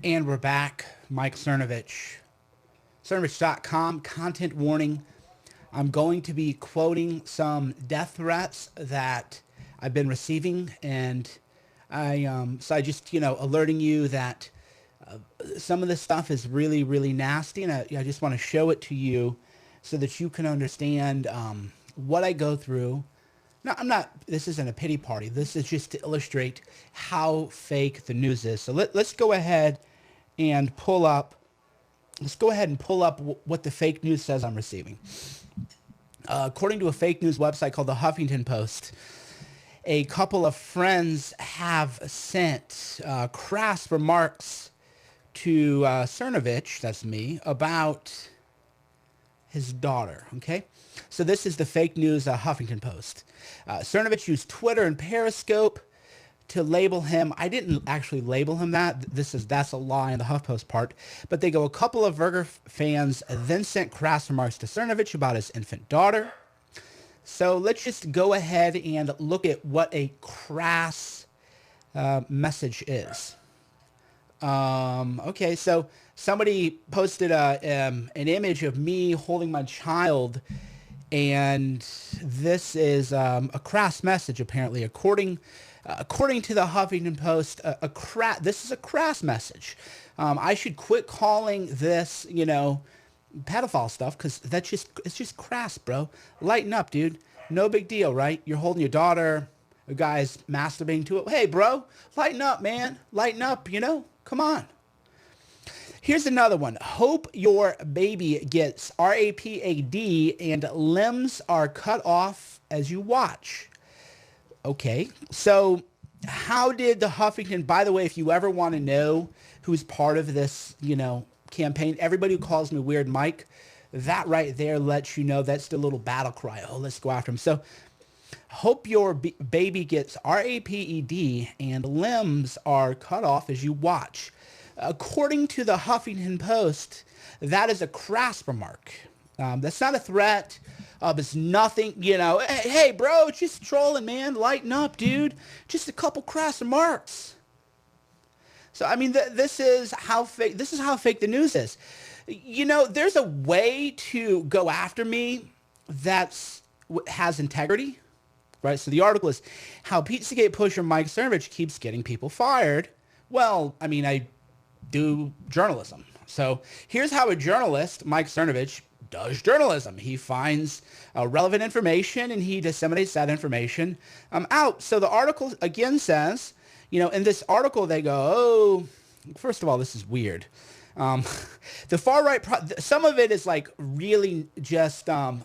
And we're back. Mike Cernovich. Cernovich.com. Content warning. I'm going to be quoting some death threats that I've been receiving, and I just, alerting you that some of this stuff is really, really nasty, and I just want to show it to you so that you can understand what I go through. No, this isn't a pity party. This is just to illustrate how fake the news is. So let's go ahead and pull up, what the fake news says I'm receiving. According to a fake news website called the Huffington Post, a couple of friends have sent crass remarks to Cernovich, that's me, about his daughter, okay? So this is the fake news Huffington Post. Cernovich used Twitter and Periscope to label him. I didn't actually label him that. That's a lie on the HuffPost part. But they go, a couple of Verger fans then sent crass remarks to Cernovich about his infant daughter. So let's just go ahead and look at what a crass message is. Okay, so somebody posted an image of me holding my child, and this is a crass message, apparently. According to the Huffington Post, this is a crass message. I should quit calling this, pedophile stuff, because it's just crass, bro. Lighten up, dude. No big deal, right? You're holding your daughter, a guy's masturbating to it. Hey, bro, lighten up, man. Lighten up, Come on. Here's another one. Hope your baby gets RAPAD and limbs are cut off as you watch. Okay, so how did the Huffington, by the way, if you ever want to know who's part of this, campaign, everybody who calls me Weird Mike, that right there lets you know that's the little battle cry. Oh, let's go after him. So hope your baby gets RAPED and limbs are cut off as you watch. According to the Huffington Post, that is a crass remark. That's not a threat. It's nothing, hey, bro, just trolling, man. Lighten up, dude. Just a couple crass remarks. So, I mean, this is how fake the news is. There's a way to go after me that has integrity, right? So the article is how Pizzagate pusher Mike Cernovich keeps getting people fired. Well, I mean, I do journalism. So here's how a journalist, Mike Cernovich, does journalism. He finds relevant information and he disseminates that information out. So the article again says, in this article they go, oh, first of all, this is weird. The far right, some of it is like really just, some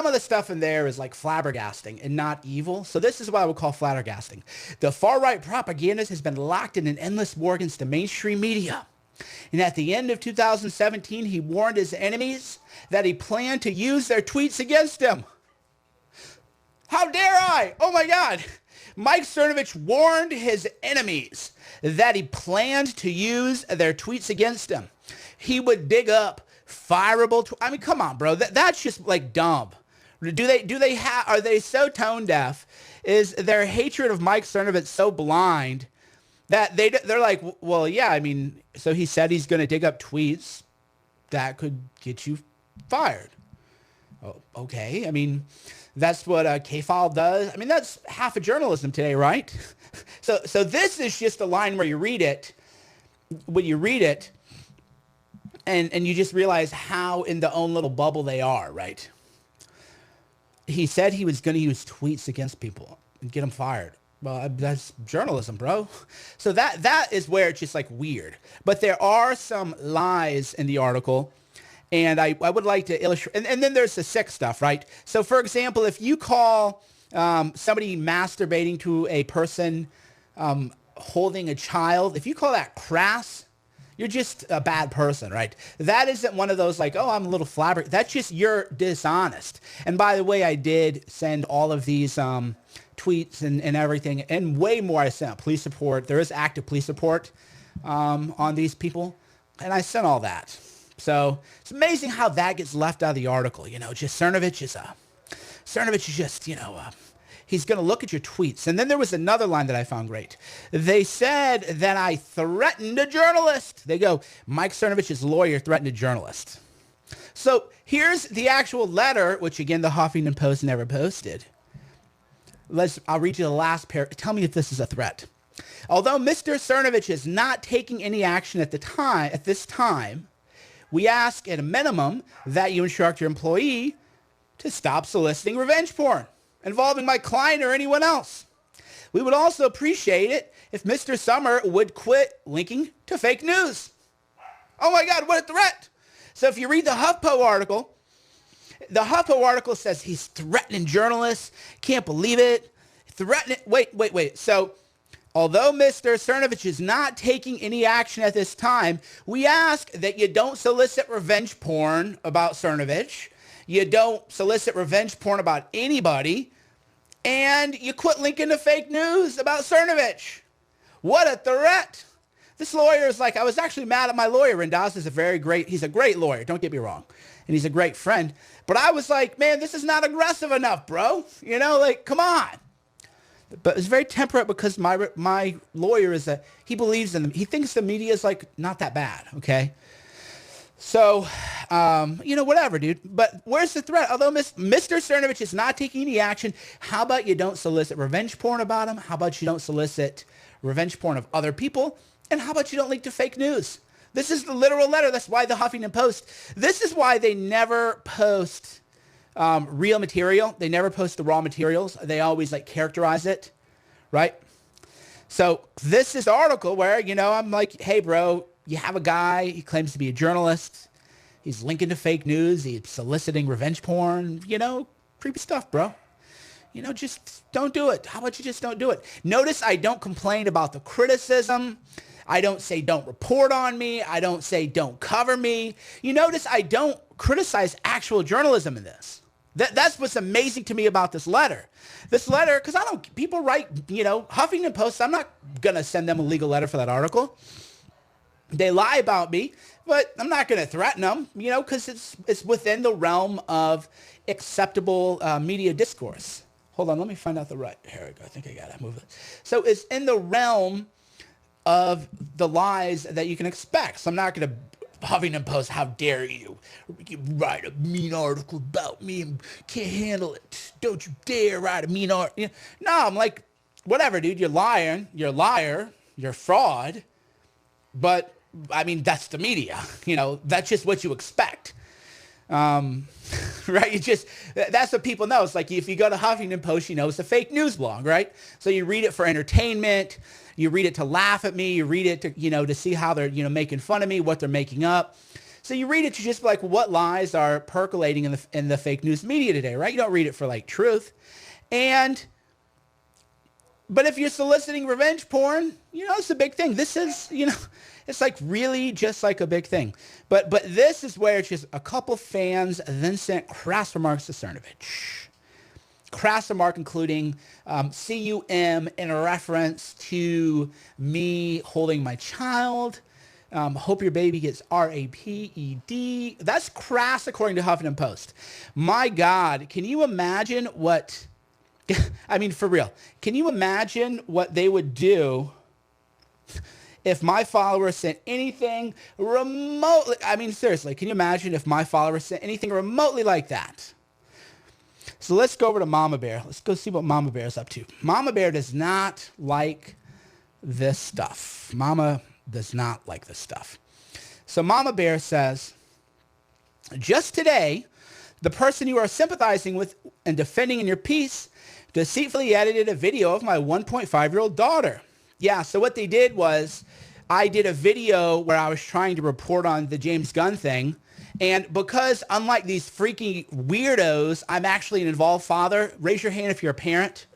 of the stuff in there is like flabbergasting and not evil. So this is what I would call flabbergasting. The far right propagandist has been locked in an endless war against the mainstream media. And at the end of 2017, he warned his enemies that he planned to use their tweets against him. How dare I? Oh my God. Mike Cernovich warned his enemies that he planned to use their tweets against him. He would dig up fireable. I mean, come on, bro. That's just like dumb. Are they so tone deaf? Is their hatred of Mike Cernovich so blind that they're like, well, yeah, I mean, so he said he's going to dig up tweets that could get you fired. Oh, okay. I mean, that's what K-File does. I mean, that's half of journalism today, right? So this is just a line where you read it, and you just realize how in their own little bubble they are, right? He said he was going to use tweets against people and get them fired. Well, that's journalism, bro. So that is where it's just like weird. But there are some lies in the article, and I would like to illustrate. And then there's the sick stuff, right? So, for example, if you call somebody masturbating to a person holding a child, if you call that crass, you're just a bad person, right? That isn't one of those like, oh, I'm a little flabbergasted. That's just you're dishonest. And by the way, I did send all of these tweets and everything, and way more I sent. Police support. There is active police support on these people, and I sent all that. So it's amazing how that gets left out of the article. Just Cernovich is just, He's going to look at your tweets. And then there was another line that I found great. They said that I threatened a journalist. They go, Mike Cernovich's lawyer threatened a journalist. So here's the actual letter, which again, the Huffington Post never posted. I'll read you the last paragraph. Tell me if this is a threat. Although Mr. Cernovich is not taking any action at this time, we ask at a minimum that you instruct your employee to stop soliciting revenge porn involving my client or anyone else. We would also appreciate it if Mr. Summer would quit linking to fake news. Oh my God, what a threat. So if you read the HuffPo article says he's threatening journalists. Can't believe it. Threatening. Wait. So although Mr. Cernovich is not taking any action at this time, we ask that you don't solicit revenge porn about Cernovich. You don't solicit revenge porn about anybody, and you quit linking to fake news about Cernovich. What a threat. This lawyer is like, I was actually mad at my lawyer. Rendaz is he's a great lawyer, don't get me wrong. And he's a great friend. But I was like, man, this is not aggressive enough, bro. Come on. But it's very temperate because my lawyer he believes in them. He thinks the media is like not that bad, okay? So, whatever, dude. But where's the threat? Although Mr. Cernovich is not taking any action, how about you don't solicit revenge porn about him? How about you don't solicit revenge porn of other people? And how about you don't link to fake news? This is the literal letter. That's why the Huffington Post. This is why they never post real material. They never post the raw materials. They always characterize it, right? So this is the article where, I'm like, hey, bro, you have a guy, he claims to be a journalist. He's linking to fake news. He's soliciting revenge porn, creepy stuff, bro. Just don't do it. How about you just don't do it? Notice I don't complain about the criticism. I don't say don't report on me. I don't say don't cover me. You notice I don't criticize actual journalism in this. That's what's amazing to me about this letter. This letter, because people write, Huffington Post, I'm not going to send them a legal letter for that article. They lie about me, but I'm not going to threaten them, because it's within the realm of acceptable media discourse. Hold on, let me find out the right. Here we go. I think I got it. Move it. So it's in the realm of the lies that you can expect. So I'm not going to Huffington Post, how dare you? You write a mean article about me and can't handle it. Don't you dare write a mean article. No, I'm like, whatever, dude. You're lying. You're a liar. You're a fraud. But I mean, that's the media. That's just what you expect. Right? That's what people know. It's like if you go to Huffington Post, it's a fake news blog, right? So you read it for entertainment. You read it to laugh at me. You read it to, to see how they're, making fun of me, what they're making up. So you read it to just be like, what lies are percolating in the fake news media today, right? You don't read it for truth. But if you're soliciting revenge porn, it's a big thing. This is, it's really just a big thing. But this is where it's just a couple fans then sent crass remarks to Cernovich. Crass remark including CUM in reference to me holding my child. Hope your baby gets RAPED. That's crass according to Huffington Post. My God, can you imagine what... I mean, for real, can you imagine what they would do if my followers sent anything remotely? I mean, seriously, can you imagine if my followers sent anything remotely like that? So let's go over to Mama Bear. Let's go see what Mama Bear is up to. Mama Bear does not like this stuff. Mama does not like this stuff. So Mama Bear says, just today, the person you are sympathizing with and defending in your piece deceitfully edited a video of my 1.5-year-old daughter. Yeah, so what they did was I did a video where I was trying to report on the James Gunn thing. And because unlike these freaky weirdos, I'm actually an involved father. Raise your hand if you're a parent.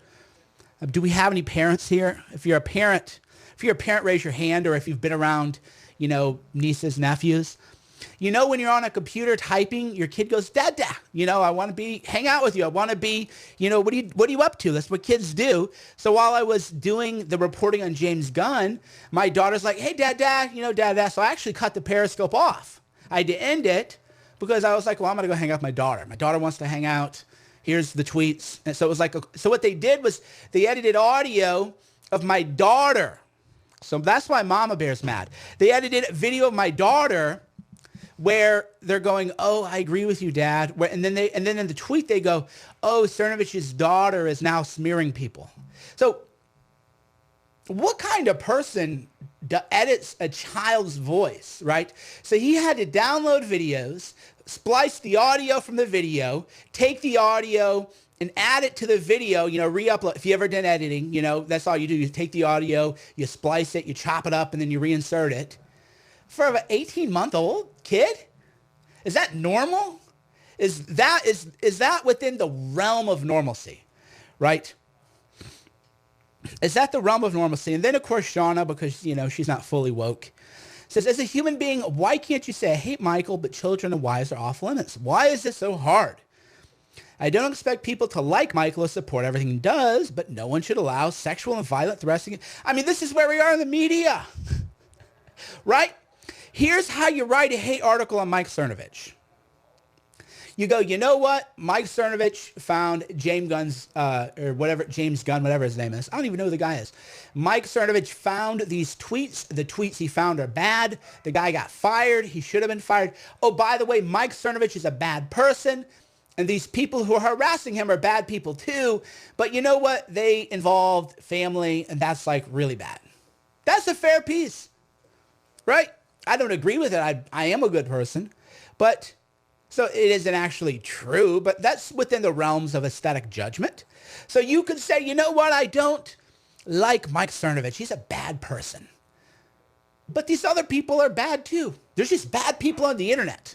Do we have any parents here? If you're a parent, raise your hand, or if you've been around, nieces, nephews. When you're on a computer typing, your kid goes, Dad, I want to hang out with you. I want to be, what are you up to? That's what kids do. So while I was doing the reporting on James Gunn, my daughter's like, hey, Dad, Dad. So I actually cut the Periscope off. I had to end it because I was like, well, I'm going to go hang out with my daughter. My daughter wants to hang out. Here's the tweets. And so it was like, so what they did was they edited audio of my daughter. So that's why Mama Bear's mad. They edited a video of my daughter where they're going, oh, I agree with you, Dad. And then in the tweet they go, oh, Cernovich's daughter is now smearing people. So what kind of person edits a child's voice, right? So he had to download videos, splice the audio from the video, take the audio and add it to the video, re-upload. If you ever done editing, that's all you do. You take the audio, you splice it, you chop it up, and then you reinsert it. For an 18-month-old kid? Is that normal? Is that within the realm of normalcy, right? Is that the realm of normalcy? And then, of course, Shauna, because, she's not fully woke, says, as a human being, why can't you say, I hate Michael, but children and wives are off limits? Why is this so hard? I don't expect people to like Michael or support everything he does, but no one should allow sexual and violent threats. I mean, this is where we are in the media, right? Here's how you write a hate article on Mike Cernovich. You go, you know what? Mike Cernovich found James Gunn, whatever his name is. I don't even know who the guy is. Mike Cernovich found these tweets. The tweets he found are bad. The guy got fired. He should have been fired. Oh, by the way, Mike Cernovich is a bad person. And these people who are harassing him are bad people too. But you know what? They involved family, and that's like really bad. That's a fair piece, right? I don't agree with it. I am a good person. But so it isn't actually true, but that's within the realms of aesthetic judgment. So you could say, you know what? I don't like Mike Cernovich. He's a bad person. But these other people are bad too. There's just bad people on the internet.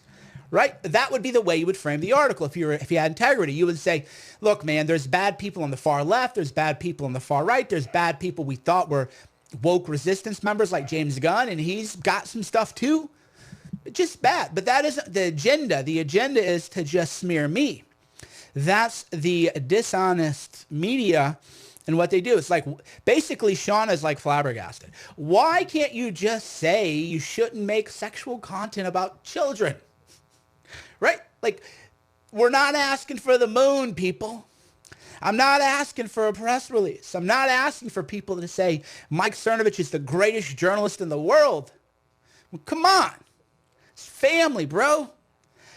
Right? That would be the way you would frame the article if you had integrity. You would say, look, man, there's bad people on the far left. There's bad people on the far right. There's bad people we thought were woke resistance members like James Gunn, and he's got some stuff too. Just bad. But that isn't the agenda. The agenda is to just smear me. That's the dishonest media and what they do. It's like, basically, Shauna's like flabbergasted. Why can't you just say you shouldn't make sexual content about children? Right? Like, we're not asking for the moon, people. I'm not asking for a press release. I'm not asking for people to say Mike Cernovich is the greatest journalist in the world. Well, come on. It's family, bro.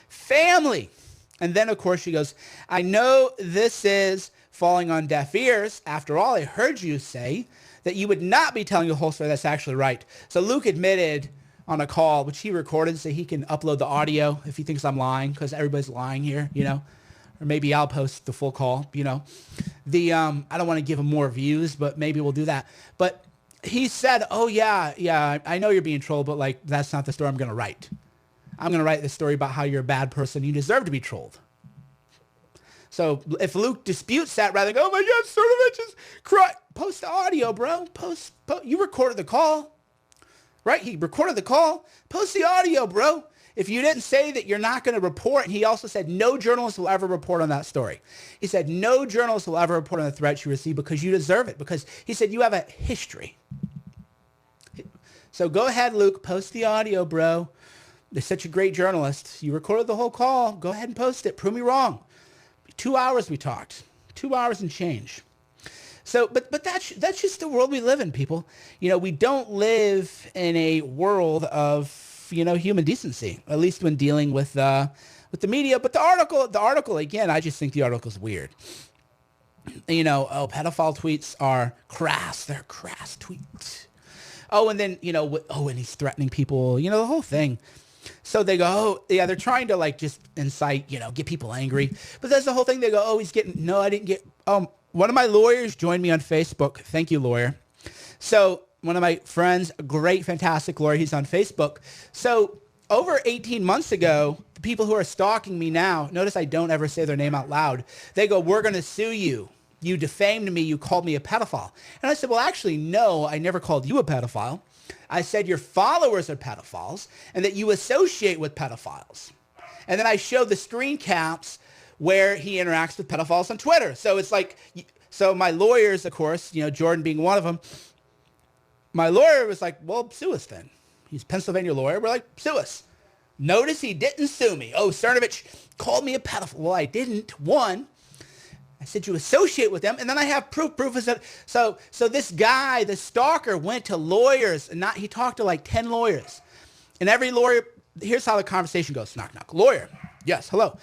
Family. And then, of course, she goes, I know this is falling on deaf ears. After all, I heard you say that you would not be telling the whole story. That's actually right. So Luke admitted on a call, which he recorded so he can upload the audio if he thinks I'm lying, because everybody's lying here, or maybe I'll post the full call, I don't want to give him more views, but maybe we'll do that. But he said, oh yeah, I know you're being trolled, but like, that's not the story I'm going to write. I'm going to write the story about how you're a bad person. You deserve to be trolled. So if Luke disputes that, rather than go, oh my God, Cernovich is crying, post the audio, bro. Post, you recorded the call. Right? He recorded the call. Post the audio, bro. If you didn't say that you're not going to report, and he also said no journalist will ever report on that story. He said no journalist will ever report on the threats you receive because you deserve it. Because he said you have a history. So go ahead, Luke. Post the audio, bro. You're such a great journalist. You recorded the whole call. Go ahead and post it. Prove me wrong. 2 hours we talked. 2 hours and change. So, but that's just the world we live in, people. We don't live in a world of, human decency, at least when dealing with the media. But the article, again, I just think the article's weird. Pedophile tweets are crass. They're crass tweets. Oh, and then, and he's threatening people, the whole thing. So they go, oh, yeah, they're trying to like just incite, get people angry. But that's the whole thing. They go, oh, I didn't get, one of my lawyers joined me on Facebook. Thank you, lawyer. So one of my friends, a great, fantastic lawyer, he's on Facebook. So over 18 months ago, the people who are stalking me now, notice I don't ever say their name out loud. They go, we're going to sue you. You defamed me. You called me a pedophile. And I said, well, actually, no, I never called you a pedophile. I said your followers are pedophiles and that you associate with pedophiles. And then I showed the screen caps where he interacts with pedophiles on Twitter. So it's like, so my lawyers, of course, Jordan being one of them, my lawyer was like, well, sue us then. He's a Pennsylvania lawyer. We're like, sue us. Notice he didn't sue me. Oh, Cernovich called me a pedophile. Well, I didn't. One, I said you associate with them, and then I have proof. Proof is that so this guy, the stalker, went to lawyers, and he talked to like 10 lawyers, and every lawyer. Here's how the conversation goes: knock knock. Lawyer, yes, hello.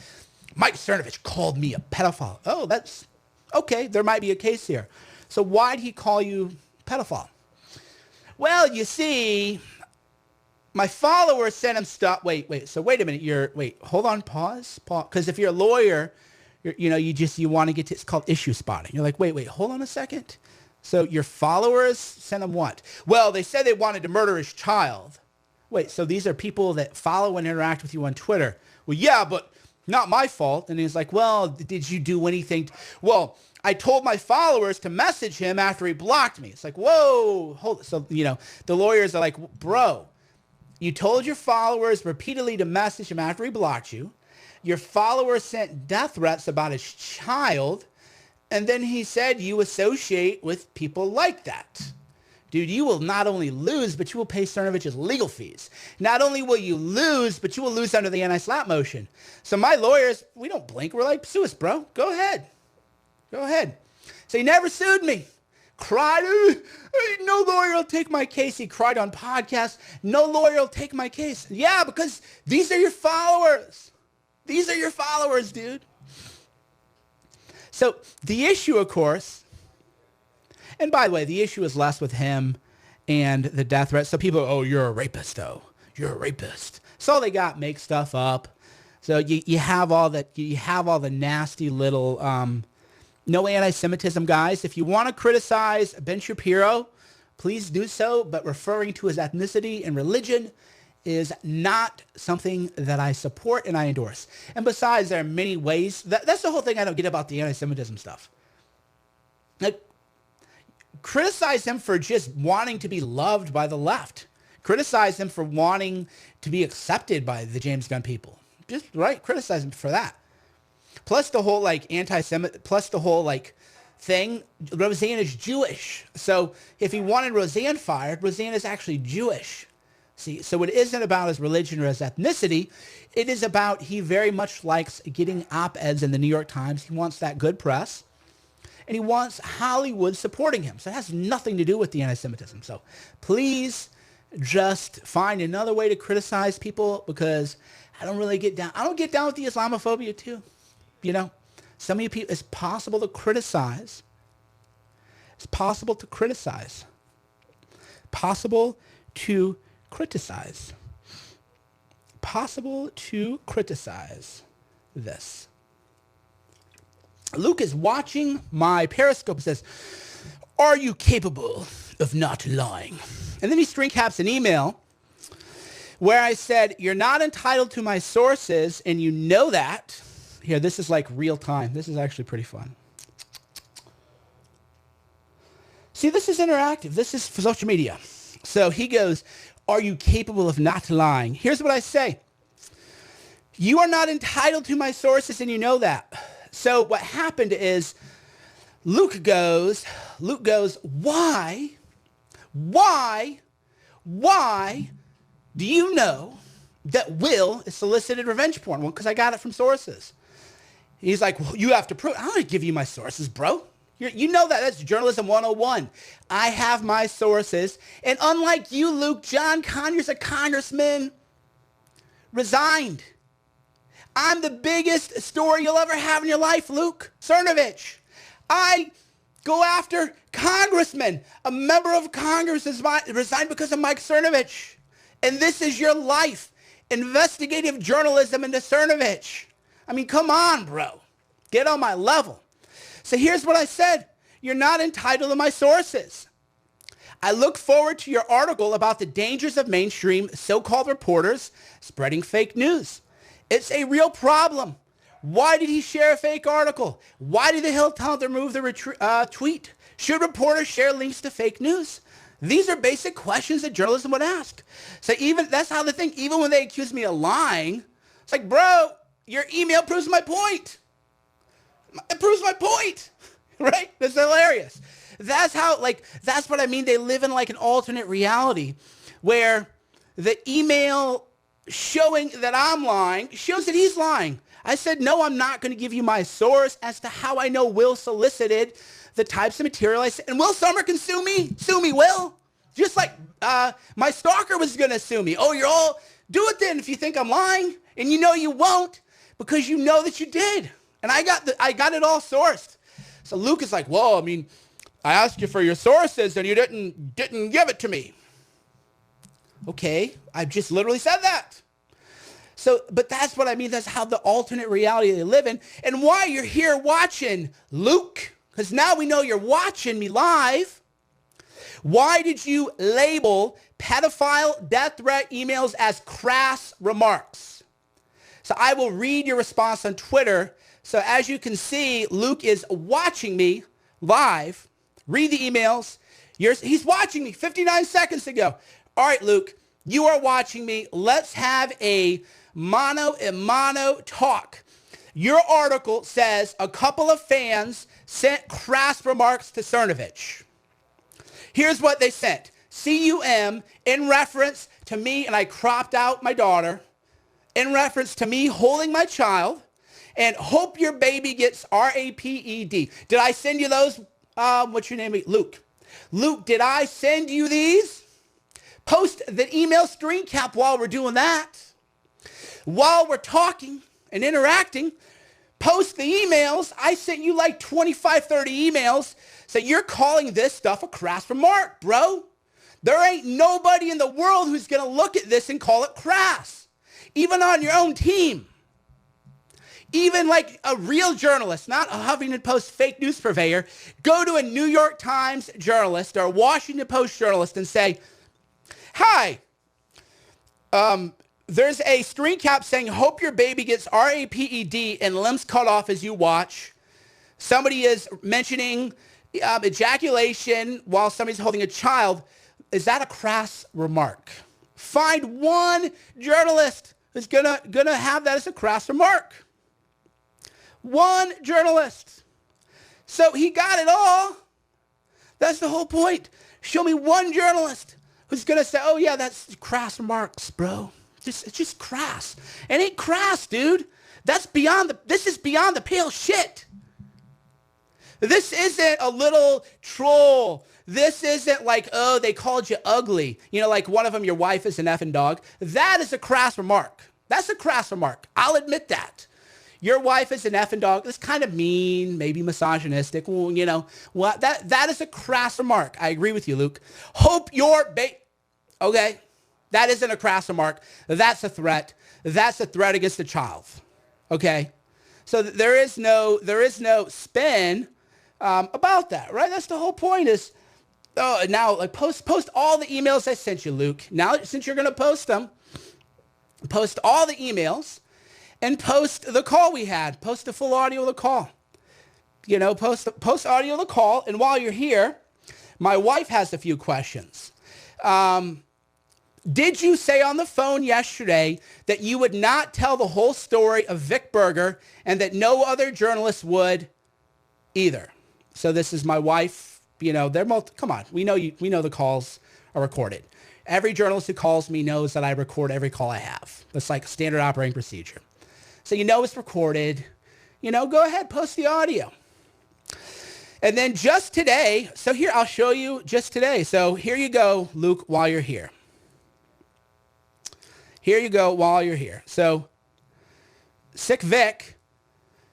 Mike Cernovich called me a pedophile. Oh, that's okay. There might be a case here. So why'd he call you pedophile? Well, you see, my followers sent him stuff. Wait. So wait a minute. Hold on. Pause. Because if you're a lawyer. You want to get to, it's called issue spotting. You're like, wait, hold on a second. So your followers sent him what? Well, they said they wanted to murder his child. Wait, so these are people that follow and interact with you on Twitter. Well, yeah, but not my fault. And he's like, well, did you do anything? Well, I told my followers to message him after he blocked me. It's like, whoa, hold it. So, the lawyers are like, bro, you told your followers repeatedly to message him after he blocked you. Your followers sent death threats about his child, and then he said you associate with people like that. Dude, you will not only lose, but you will pay Cernovich's legal fees. Not only will you lose, but you will lose under the anti-slap motion. So my lawyers, we don't blink. We're like, sue us, bro. Go ahead. So he never sued me. Cried, no lawyer will take my case. He cried on podcasts. No lawyer will take my case. Yeah, because these are your followers. These are your followers, dude. So the issue, of course, and by the way, the issue is less with him and the death threat. So people, oh, you're a rapist, though. You're a rapist. So they make stuff up. So you have all that. You have all the nasty little no anti-Semitism, guys. If you want to criticize Ben Shapiro, please do so. But referring to his ethnicity and religion is not something that I support and I endorse. And besides, there are many ways. That's the whole thing I don't get about the anti-Semitism stuff. Like, criticize him for just wanting to be loved by the left. Criticize him for wanting to be accepted by the James Gunn people. Just, right? Criticize him for that. Plus the whole, anti-Semitic, plus the whole, thing. Roseanne is Jewish. So if he wanted Roseanne fired, Roseanne is actually Jewish. See, so it isn't about his religion or his ethnicity. It is about he very much likes getting op-eds in the New York Times. He wants that good press. And he wants Hollywood supporting him. So it has nothing to do with the anti-Semitism. So please just find another way to criticize people because I don't really get down. I don't get down with the Islamophobia too. Some of you people, it's possible to criticize. It's possible to criticize. Possible to criticize. Possible to criticize this. Luke is watching my Periscope and says, are you capable of not lying? And then he screen caps an email where I said, you're not entitled to my sources and you know that. Here, this is like real time. This is actually pretty fun. See, this is interactive. This is for social media. So he goes, are you capable of not lying? Here's what I say. You are not entitled to my sources and you know that. So what happened is Luke goes, why do you know that Will is solicited revenge porn? Well, because I got it from sources. He's like, well, you have to prove. I don't give you my sources, bro. You know that. That's journalism 101. I have my sources. And unlike you, Luke, John Conyers, a congressman, resigned. I'm the biggest story you'll ever have in your life, Luke Cernovich. I go after congressmen. A member of Congress is resigned because of Mike Cernovich. And this is your life. Investigative journalism into Cernovich. I mean, come on, bro. Get on my level. So here's what I said. You're not entitled to my sources. I look forward to your article about the dangers of mainstream so-called reporters spreading fake news. It's a real problem. Why did he share a fake article? Why did the Hill tell him to remove the tweet? Should reporters share links to fake news? These are basic questions that journalism would ask. So that's how they think. Even when they accuse me of lying, it's like, bro, your email proves my point. It proves my point, right? That's hilarious. That's what I mean. They live in like an alternate reality where the email showing that I'm lying, shows that he's lying. I said, no, I'm not going to give you my source as to how I know Will solicited the types of material I said. And Will Summer can sue me. Sue me, Will. Just like my stalker was going to sue me. Oh, you're all, do it then if you think I'm lying. And you know you won't because you know that you did. And I got it all sourced. So Luke is like, well, I mean, I asked you for your sources and you didn't give it to me. Okay, I just literally said that. So, but that's what I mean. That's how the alternate reality they live in. And why you're here watching, Luke, because now we know you're watching me live. Why did you label pedophile death threat emails as crass remarks? So I will read your response on Twitter. So as you can see, Luke is watching me live. Read the emails. He's watching me 59 seconds ago. All right, Luke, you are watching me. Let's have a mano talk. Your article says a couple of fans sent crass remarks to Cernovich. Here's what they sent. CUM in reference to me, and I cropped out my daughter, in reference to me holding my child, and hope your baby gets RAPED. Did I send you those? What's your name? Luke. Luke, did I send you these? Post the email screen cap while we're doing that. While we're talking and interacting, post the emails. I sent you like 25, 30 emails. So you're calling this stuff a crass remark, bro. There ain't nobody in the world who's going to look at this and call it crass. Even on your own team. Even like a real journalist, not a Huffington Post fake news purveyor, go to a New York Times journalist or a Washington Post journalist and say, hi, there's a screen cap saying, hope your baby gets RAPED and limbs cut off as you watch. Somebody is mentioning ejaculation while somebody's holding a child. Is that a crass remark? Find one journalist who's gonna have that as a crass remark. One journalist. So he got it all. That's the whole point. Show me one journalist who's going to say, oh, yeah, that's crass remarks, bro. It's just crass. It ain't crass, dude. This is beyond the pale shit. This isn't a little troll. This isn't like, oh, they called you ugly. You know, like one of them, your wife is an effing dog. That is a crass remark. That's a crass remark. I'll admit that. Your wife is an effing dog. It's kind of mean, maybe misogynistic. Well, you know, what? That is a crass remark. I agree with you, Luke. Hope your okay, that isn't a crass remark. That's a threat. That's a threat against the child. Okay, so there is no spin about that, right? That's the whole point. Is now like post all the emails I sent you, Luke. Now since you're gonna post them, post all the emails. And post the call we had. Post the full audio of the call. You know, post audio of the call. And while you're here, my wife has a few questions. Did you say on the phone yesterday that you would not tell the whole story of Vic Berger and that no other journalist would either? So this is my wife. You know, come on. We know the calls are recorded. Every journalist who calls me knows that I record every call I have. That's like standard operating procedure. So you know it's recorded. You know, go ahead, post the audio. And then just today, so here, I'll show you just today. So here you go, Luke, while you're here. Here you go while you're here. So, Sick Vic.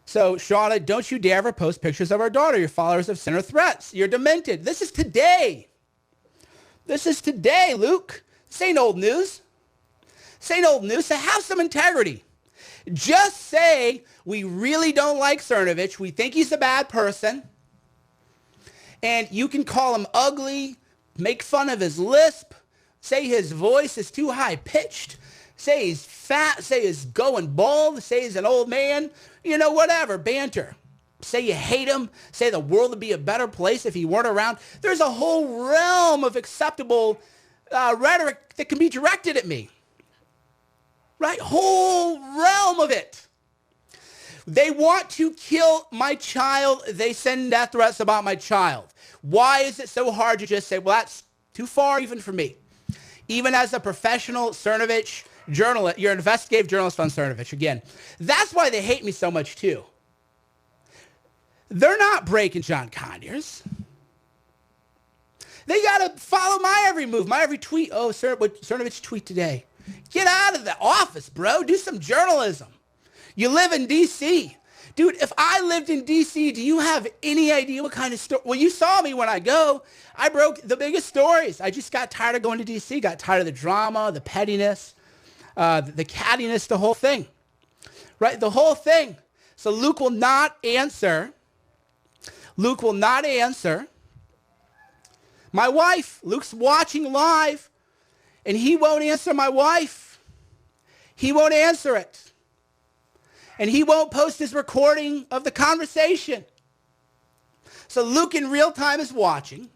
So, Shauna, don't you dare ever post pictures of our daughter. Your followers have sent her threats. You're demented. This is today. This is today, Luke. This ain't old news. This ain't old news. So have some integrity. Just say, we really don't like Cernovich. We think he's a bad person. And you can call him ugly, make fun of his lisp, say his voice is too high-pitched, say he's fat, say he's going bald, say he's an old man, you know, whatever, banter. Say you hate him, say the world would be a better place if he weren't around. There's a whole realm of acceptable rhetoric that can be directed at me. Right? Whole realm of it. They want to kill my child. They send death threats about my child. Why is it so hard to just say, well, that's too far even for me? Even as a professional Cernovich journalist. You're an investigative journalist on Cernovich. Again, that's why they hate me so much too. They're not breaking John Conyers. They got to follow my every move, my every tweet. Oh, what Cernovich tweet today. Get out of the office, bro. Do some journalism. You live in D.C. Dude, if I lived in D.C., do you have any idea what kind of story? Well, you saw me when I go. I broke the biggest stories. I just got tired of going to D.C., got tired of the drama, the pettiness, the cattiness, the whole thing. Right? The whole thing. So Luke will not answer. Luke will not answer. My wife, Luke's watching live, and he won't answer my wife. He won't answer it. And he won't post his recording of the conversation. So Luke in real time is watching,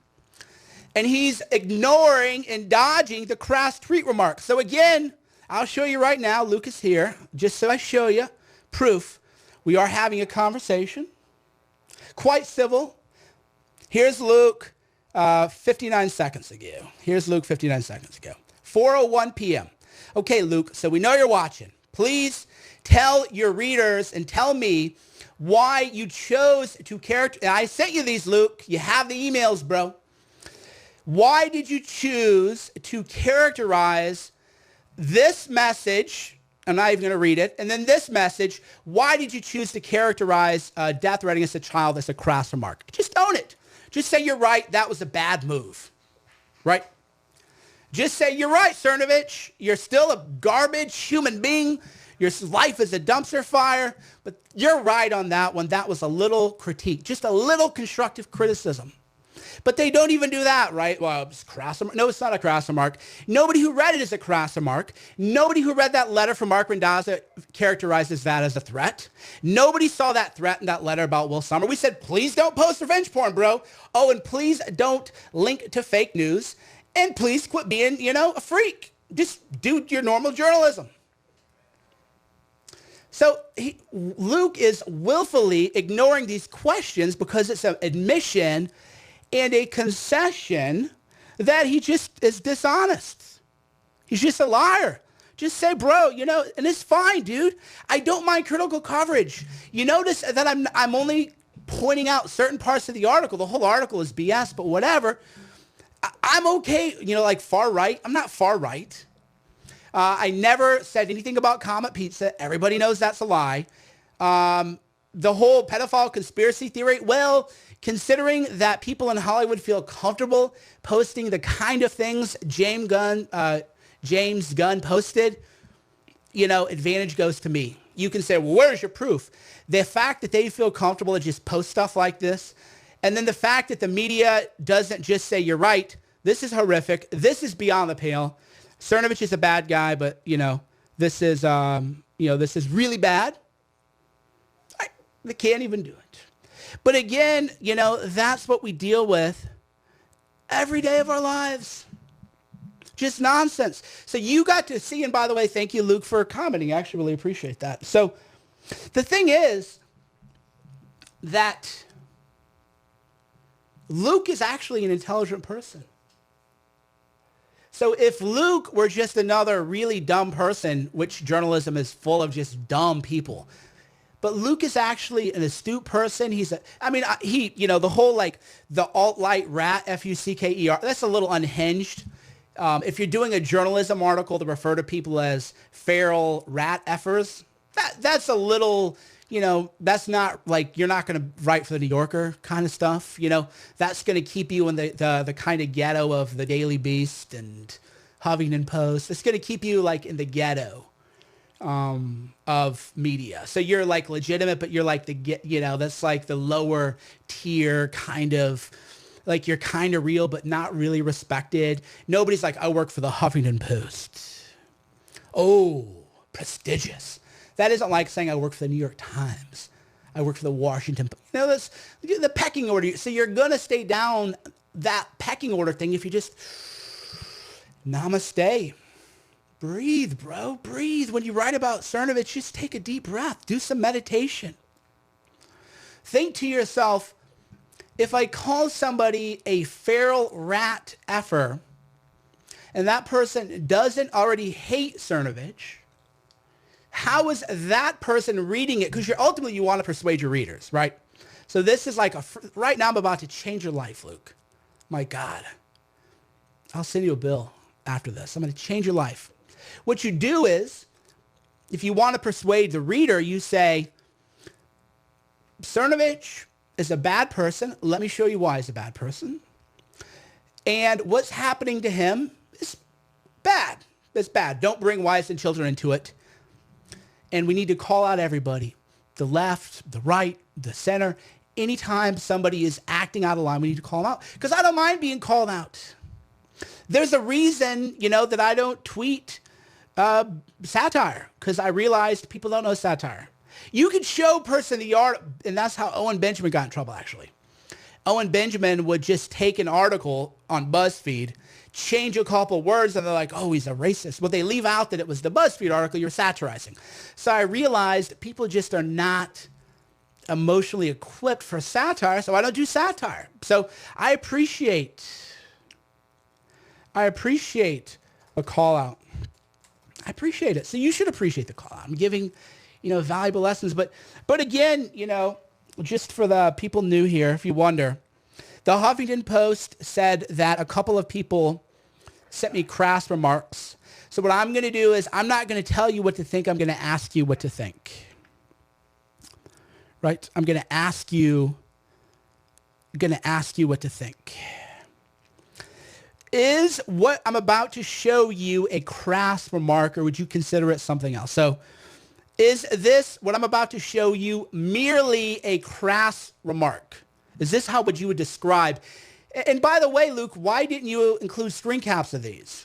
and he's ignoring and dodging the crass tweet remarks. So again, I'll show you right now. Luke is here, just so I show you proof. We are having a conversation. Quite civil. Here's Luke 59 seconds ago. Here's Luke 59 seconds ago. 4:01 p.m. Okay, Luke, so we know you're watching. Please tell your readers and tell me why you chose to character. I sent you these, Luke. You have the emails, bro. Why did you choose to characterize this message? I'm not even going to read it. And then this message, why did you choose to characterize death threat against a child as a crass remark? Just own it. Just say you're right. That was a bad move. Right? Just say you're right, Cernovich. You're still a garbage human being. Your life is a dumpster fire. But you're right on that one. That was a little critique. Just a little constructive criticism. But they don't even do that, right? Well, it's crass remark. No, it's not a crass remark. Nobody who read it is a crass remark. Nobody who read that letter from Mark Randazza characterizes that as a threat. Nobody saw that threat in that letter about Will Sommer. We said, please don't post revenge porn, bro. Oh, and please don't link to fake news. And please quit being, a freak. Just do your normal journalism. So Luke is willfully ignoring these questions because it's an admission and a concession that he just is dishonest. He's just a liar. Just say, bro, and it's fine, dude. I don't mind critical coverage. You notice that I'm only pointing out certain parts of the article. The whole article is BS, but whatever. I'm okay, like far right. I'm not far right. I never said anything about Comet Pizza. Everybody knows that's a lie. The whole pedophile conspiracy theory, well, considering that people in Hollywood feel comfortable posting the kind of things James Gunn posted, advantage goes to me. You can say, well, where's your proof? The fact that they feel comfortable to just post stuff like this, and then the fact that the media doesn't just say, you're right, this is horrific, this is beyond the pale. Cernovich is a bad guy, but, this is really bad. They can't even do it. But again, that's what we deal with every day of our lives. Just nonsense. So you got to see, and by the way, thank you, Luke, for commenting. I actually really appreciate that. So the thing is that Luke is actually an intelligent person. So if Luke were just another really dumb person, which journalism is full of just dumb people, but Luke is actually an astute person. The whole the alt-right rat, F-U-C-K-E-R, that's a little unhinged. If you're doing a journalism article to refer to people as feral rat effers, that's a little, that's not you're not going to write for the New Yorker kind of stuff. That's going to keep you in the kind of ghetto of the Daily Beast and Huffington Post. It's going to keep you in the ghetto of media. So you're legitimate, but you're that's the lower tier kind of, you're kind of real, but not really respected. Nobody's I work for the Huffington Post. Oh, prestigious. That isn't like saying I work for the New York Times. I work for the Washington Post. That's the pecking order. So you're going to stay down that pecking order thing if you just namaste. Breathe, bro. Breathe. When you write about Cernovich, just take a deep breath. Do some meditation. Think to yourself, if I call somebody a feral rat effer, and that person doesn't already hate Cernovich, how is that person reading it? Because ultimately you want to persuade your readers, right? So this is like right now I'm about to change your life, Luke. My God. I'll send you a bill after this. I'm going to change your life. What you do is, if you want to persuade the reader, you say, Cernovich is a bad person. Let me show you why he's a bad person. And what's happening to him is bad. It's bad. Don't bring wives and children into it. And we need to call out everybody, the left, the right, the center. Anytime somebody is acting out of line, we need to call them out. Because I don't mind being called out. There's a reason, that I don't tweet satire, because I realized people don't know satire. You could show a person the art, and that's how Owen Benjamin got in trouble, actually. Owen Benjamin would just take an article on BuzzFeed, change a couple words, and they're like, oh, he's a racist. Well, they leave out that it was the BuzzFeed article you're satirizing. So I realized people just are not emotionally equipped for satire, so I don't do satire. So I appreciate a call out. I appreciate it. So you should appreciate the call out. I'm giving, valuable lessons. But again, just for the people new here, if you wonder, the Huffington Post said that a couple of people sent me crass remarks. So what I'm going to do is I'm not going to tell you what to think. I'm going to ask you what to think. Right? I'm going to ask you what to think. Is what I'm about to show you a crass remark, or would you consider it something else? So is this, what I'm about to show you, merely a crass remark? Is this how you would describe? And by the way, Luke, why didn't you include screen caps of these?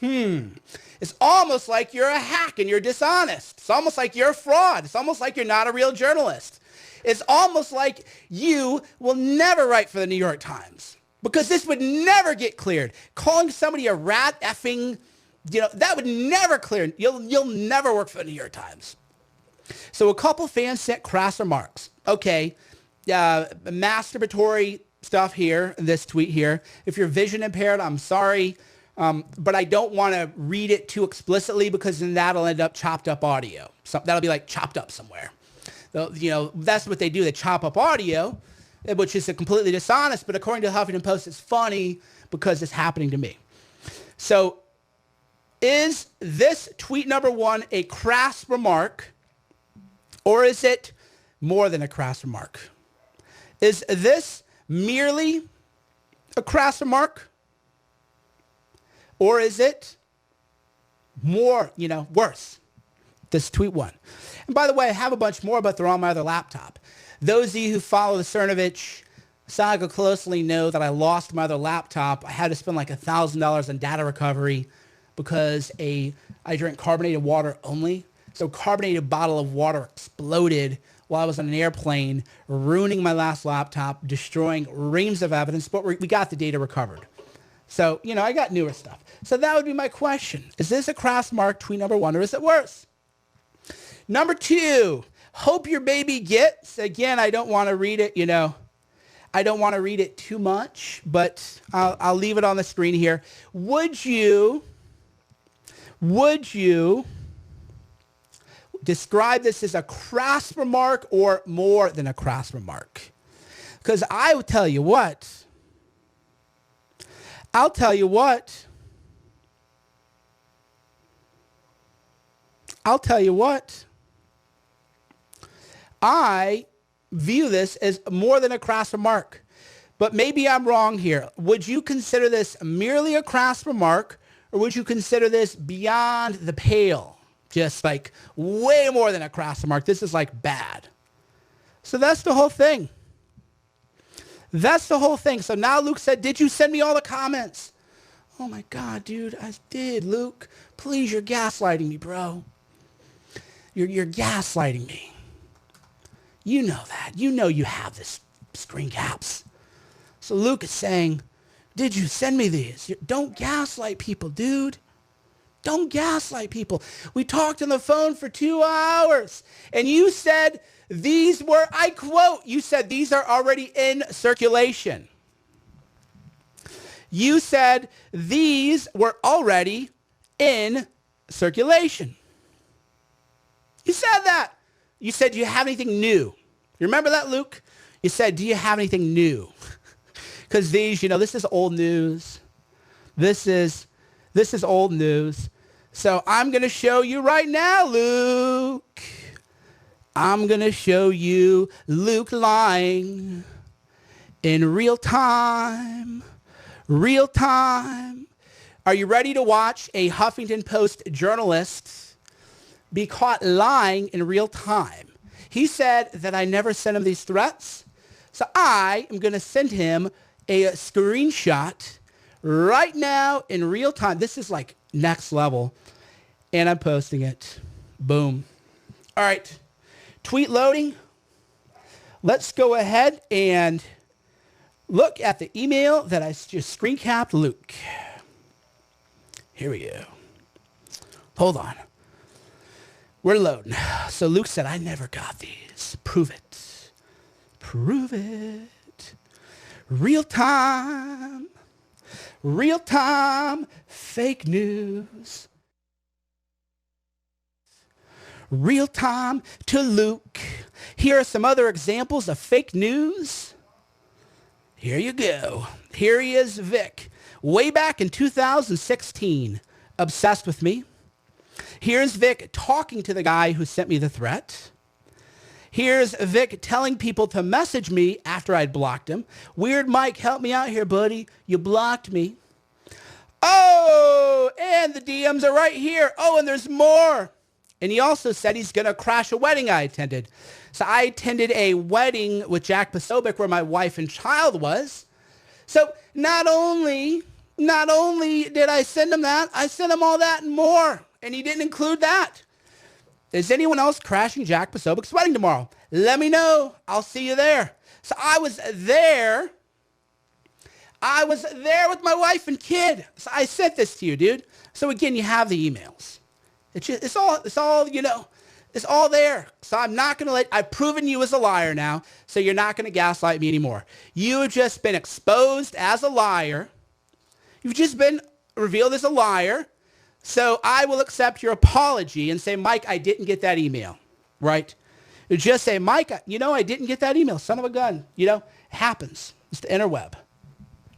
It's almost like you're a hack and you're dishonest. It's almost like you're a fraud. It's almost like you're not a real journalist. It's almost like you will never write for the New York Times, because this would never get cleared. Calling somebody a rat effing, that would never clear. You'll never work for the New York Times. So a couple fans sent crass remarks. Okay, masturbatory stuff here, this tweet here. If you're vision impaired, I'm sorry, but I don't want to read it too explicitly, because then that'll end up chopped up audio. So that'll be like chopped up somewhere. That's what they do. They chop up audio, which is completely dishonest, but according to the Huffington Post, it's funny because it's happening to me. So is this tweet number one a crass remark, or is it more than a crass remark? Is this merely a crass remark, or is it more, worse? This tweet one. And by the way, I have a bunch more, but they're on my other laptop. Those of you who follow the Cernovich saga closely know that I lost my other laptop. I had to spend like $1,000 on data recovery because I drink carbonated water only. So carbonated bottle of water exploded while I was on an airplane, ruining my last laptop, destroying reams of evidence, but we got the data recovered. So, I got newer stuff. So that would be my question. Is this a crass mark, tweet number one, or is it worse? Number two, hope your baby gets. Again, I don't want to read it, I don't want to read it too much, but I'll leave it on the screen here. Would you describe this as a crass remark or more than a crass remark? Because I'll tell you what, I view this as more than a crass remark, but maybe I'm wrong here. Would you consider this merely a crass remark, or would you consider this beyond the pale? Just like way more than a crass remark. This is like bad. So that's the whole thing. So now Luke said, did you send me all the comments? Oh my God, dude, I did, Luke. Please, you're gaslighting me, bro. You're gaslighting me. You know that. You have this screen caps. So Luke is saying, did you send me these? Don't gaslight people, dude. Don't gaslight people. We talked on the phone for 2 hours, and you said these were, I quote, you said these are already in circulation. You said these were already in circulation. You said that. You said, do you have anything new? You remember that, Luke? You said, do you have anything new? Because these, this is old news. This is old news. So I'm going to show you right now, Luke. I'm going to show you Luke lying in real time. Real time. Are you ready to watch a Huffington Post journalist be caught lying in real time? He said that I never sent him these threats. So I am going to send him a screenshot right now in real time. This is like next level. And I'm posting it. Boom. All right. Tweet loading. Let's go ahead and look at the email that I just screen capped Luke. Here we go. Hold on. We're loading. So Luke said, I never got these. Prove it. Prove it. Real time. Real time. Fake news. Real time to Luke. Here are some other examples of fake news. Here you go. Here he is, Vic. Way back in 2016. Obsessed with me. Here's Vic talking to the guy who sent me the threat. Here's Vic telling people to message me after I'd blocked him. Weird Mike, help me out here, buddy. You blocked me. Oh, and the DMs are right here. Oh, and there's more. And he also said he's going to crash a wedding I attended. So I attended a wedding with Jack Posobiec where my wife and child was. So not only did I send him that, I sent him all that and more. And he didn't include that. Is anyone else crashing Jack Posobiec's wedding tomorrow? Let me know. I'll see you there. So I was there. I was there with my wife and kid. So I sent this to you, dude. So again, you have the emails. It's all there. So I'm not going to I've proven you as a liar now. So you're not going to gaslight me anymore. You have just been exposed as a liar. You've just been revealed as a liar. So I will accept your apology and say, Mike, I didn't get that email, right? You just say, Mike, I didn't get that email. Son of a gun. It happens. It's the interweb,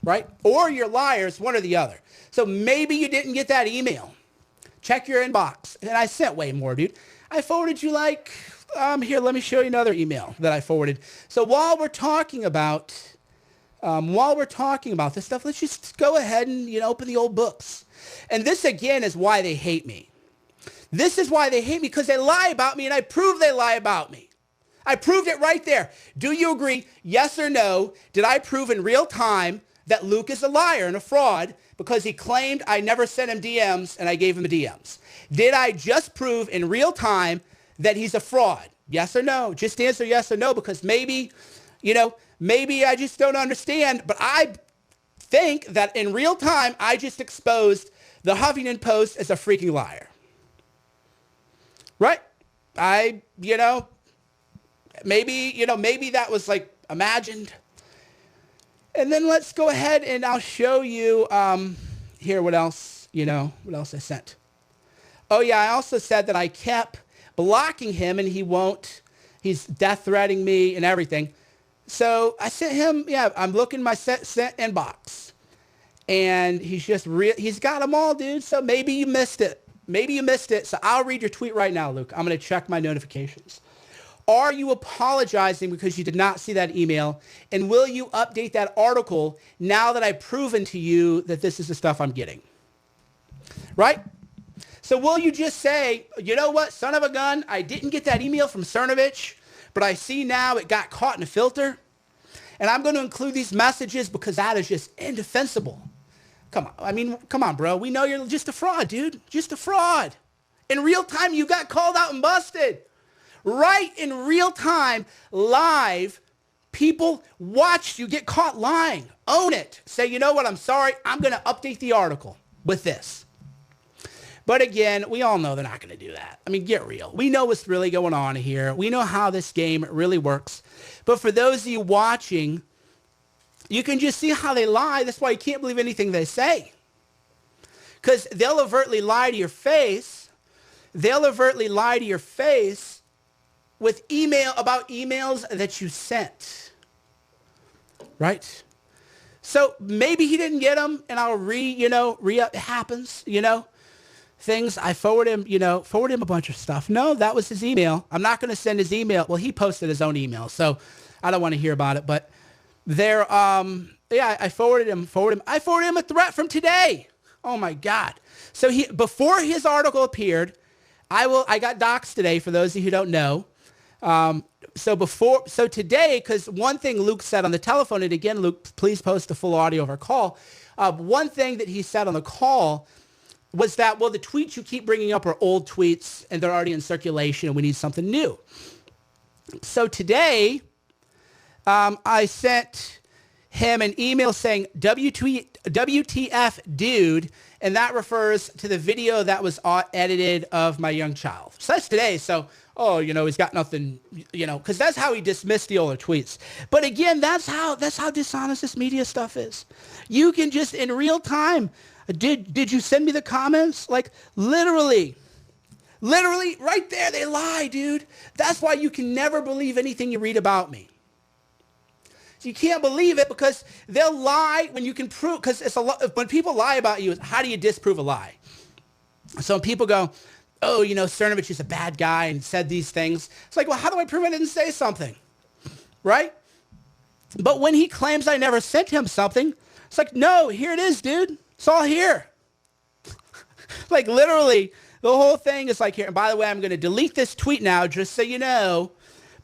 right? Or you're liars, one or the other. So maybe you didn't get that email. Check your inbox. And I sent way more, dude. I forwarded you here, let me show you another email that I forwarded. So while we're talking about this stuff, let's just go ahead and, open the old books. And this, again, is why they hate me. This is why they hate me, because they lie about me, and I prove they lie about me. I proved it right there. Do you agree, yes or no, did I prove in real time that Luke is a liar and a fraud because he claimed I never sent him DMs and I gave him the DMs? Did I just prove in real time that he's a fraud? Yes or no? Just answer yes or no, because maybe I just don't understand, but I think that in real time, I just exposed the Huffington Post as a freaking liar. Right? Maybe that was imagined. And then let's go ahead and I'll show you here what else I sent. Oh yeah, I also said that I kept blocking him and he's death threatening me and everything. So I sent him, I'm looking my sent inbox. And he's got them all, dude. So maybe you missed it. So I'll read your tweet right now, Luke. I'm going to check my notifications. Are you apologizing because you did not see that email? And will you update that article now that I've proven to you that this is the stuff I'm getting? Right? So will you just say, you know what, son of a gun, I didn't get that email from Cernovich, but I see now it got caught in a filter. And I'm going to include these messages because that is just indefensible. Come on, bro. We know you're just a fraud, dude. Just a fraud. In real time, you got called out and busted. Right in real time, live, people watched you get caught lying. Own it. Say, you know what, I'm sorry. I'm going to update the article with this. But again, we all know they're not going to do that. Get real. We know what's really going on here. We know how this game really works. But for those of you watching, You can just see how they lie. That's why you can't believe anything they say. Because they'll overtly lie to your face. They'll overtly lie to your face with about emails that you sent. Right? So maybe he didn't get them, and I'll it happens, things. I forward him a bunch of stuff. No, that was his email. I'm not going to send his email. Well, he posted his own email, so I don't want to hear about it. But I forwarded him. I forwarded him a threat from today. Oh my God. So before his article appeared, I got doxxed today for those of you who don't know. So today, because one thing Luke said on the telephone, and again, Luke, please post the full audio of our call. One thing that he said on the call was that, well, the tweets you keep bringing up are old tweets and they're already in circulation and we need something new. So today, I sent him an email saying, WTF, dude, and that refers to the video that was edited of my young child. So that's today. So, he's got nothing, because that's how he dismissed the older tweets. But again, that's how dishonest this media stuff is. You can just, in real time, did you send me the comments? Like, literally, right there, they lie, dude. That's why you can never believe anything you read about me. You can't believe it because they'll lie when you can prove, because when people lie about you, how do you disprove a lie? So when people go, oh, Cernovich is a bad guy and said these things. It's like, well, how do I prove I didn't say something? Right? But when he claims I never sent him something, it's like, no, here it is, dude. It's all here. Like literally, the whole thing is like here. And by the way, I'm going to delete this tweet now just so you know.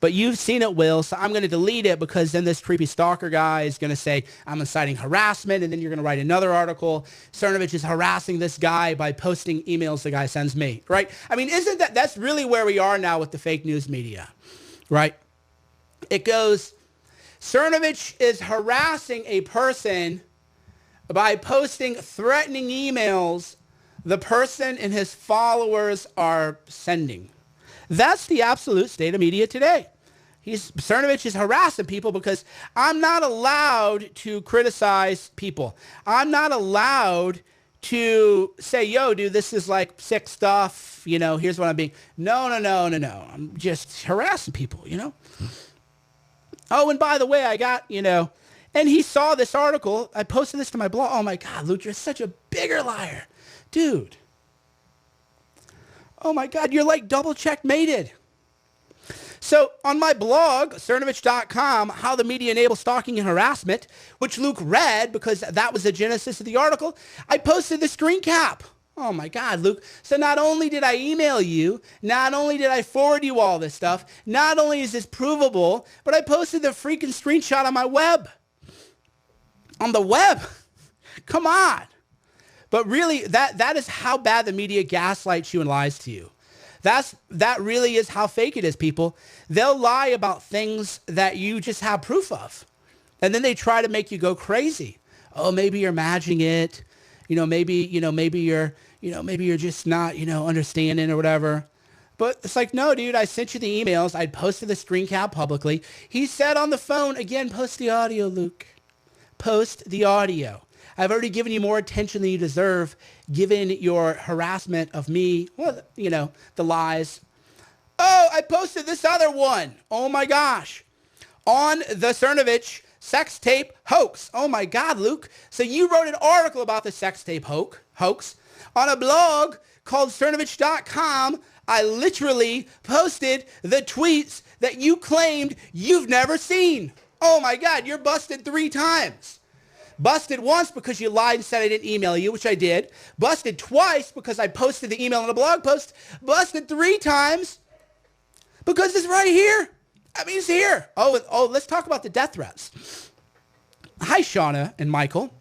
But you've seen it, Will, so I'm going to delete it because then this creepy stalker guy is going to say, I'm inciting harassment, and then you're going to write another article. Cernovich is harassing this guy by posting emails the guy sends me, right? I mean, that's really where we are now with the fake news media, right? It goes, Cernovich is harassing a person by posting threatening emails the person and his followers are sending. That's the absolute state of media today. Cernovich is harassing people because I'm not allowed to criticize people. I'm not allowed to say, yo, dude, this is like sick stuff. Here's what I'm being. No. I'm just harassing people, Oh, and by the way, I got, and he saw this article. I posted this to my blog. Oh my God, Luke, you're such a bigger liar. Dude. Oh my God, you're like double checkmated. So on my blog, Cernovich.com, How the Media Enables Stalking and Harassment, which Luke read because that was the genesis of the article, I posted the screen cap. Oh my God, Luke. So not only did I email you, not only did I forward you all this stuff, not only is this provable, but I posted the freaking screenshot on my web. On the web. Come on. But really, that is how bad the media gaslights you and lies to you. That really is how fake it is, people. They'll lie about things that you just have proof of. And then they try to make you go crazy. Oh, maybe you're imagining it. Maybe you're just not, understanding or whatever. But it's like, no, dude, I sent you the emails. I posted the screen cap publicly. He said on the phone, again, post the audio, Luke. Post the audio. I've already given you more attention than you deserve, given your harassment of me, the lies. Oh, I posted this other one. Oh, my gosh. On the Cernovich sex tape hoax. Oh, my God, Luke. So you wrote an article about the sex tape hoax on a blog called Cernovich.com. I literally posted the tweets that you claimed you've never seen. Oh, my God, you're busted 3 times. Busted once because you lied and said I didn't email you, which I did. Busted twice because I posted the email in a blog post. Busted 3 times because it's right here. I mean, it's here. Oh, let's talk about the death threats. Hi, Shauna and Michael.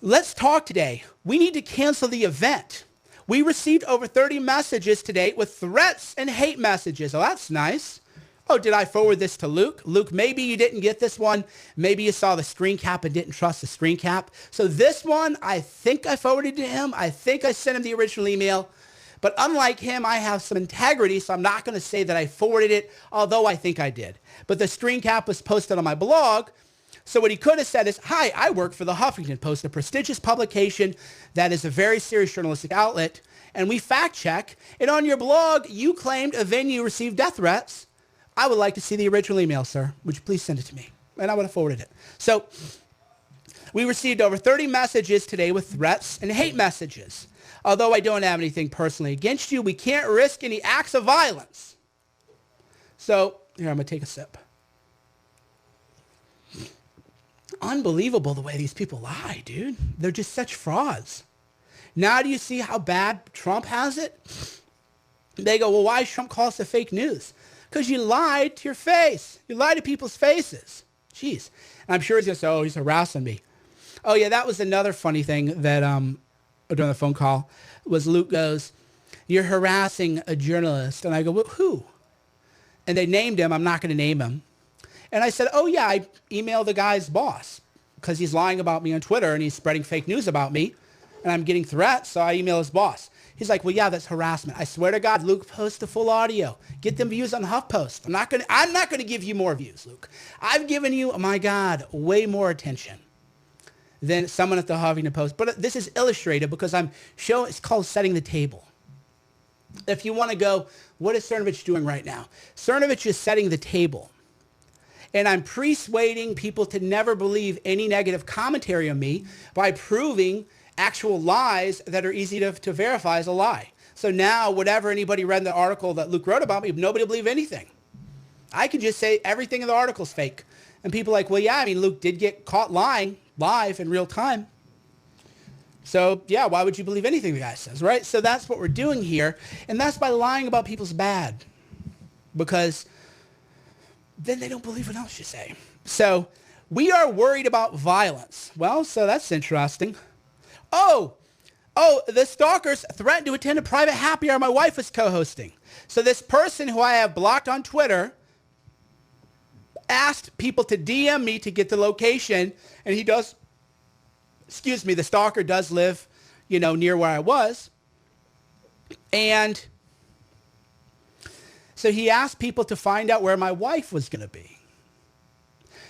Let's talk today. We need to cancel the event. We received over 30 messages today with threats and hate messages. Oh, that's nice. Oh, did I forward this to Luke? Luke, maybe you didn't get this one. Maybe you saw the screen cap and didn't trust the screen cap. So this one, I think I forwarded to him. I think I sent him the original email. But unlike him, I have some integrity, so I'm not going to say that I forwarded it, although I think I did. But the screen cap was posted on my blog. So what he could have said is, hi, I work for the Huffington Post, a prestigious publication that is a very serious journalistic outlet, and we fact check. And on your blog, you claimed a venue received death threats. I would like to see the original email, sir. Would you please send it to me? And I would have forwarded it. So we received over 30 messages today with threats and hate messages. Although I don't have anything personally against you, we can't risk any acts of violence. So here, I'm going to take a sip. Unbelievable the way these people lie, dude. They're just such frauds. Now do you see how bad Trump has it? They go, well, why does Trump call us a fake news? Because you lied to your face. You lied to people's faces. Jeez. And I'm sure he's going to say, oh, he's harassing me. Oh, yeah, that was another funny thing that during the phone call was Luke goes, you're harassing a journalist. And I go, well, who? And they named him. I'm not going to name him. And I said, oh, yeah, I emailed the guy's boss because he's lying about me on Twitter and he's spreading fake news about me. And I'm getting threats, so I email his boss. He's like, well, yeah, that's harassment. I swear to God, Luke, post the full audio. Get them views on HuffPost. I'm not going to give you more views, Luke. I've given you, oh my God, way more attention than someone at the Huffington Post. But this is illustrated because I'm showing, it's called setting the table. If you want to go, what is Cernovich doing right now? Cernovich is setting the table. And I'm persuading people to never believe any negative commentary on me by proving actual lies that are easy to verify as a lie. So now whatever anybody read in the article that Luke wrote about me, nobody will believe anything. I can just say everything in the article is fake. And people are like, well, yeah, I mean, Luke did get caught lying live in real time. So, yeah, why would you believe anything the guy says, right? So that's what we're doing here. And that's by lying about people's bad. Because then they don't believe what else you say. So we are worried about violence. Well, so that's interesting. Oh, the stalkers threatened to attend a private happy hour my wife was co-hosting. So this person who I have blocked on Twitter asked people to DM me to get the location. And he does, the stalker does live, near where I was. And so he asked people to find out where my wife was going to be.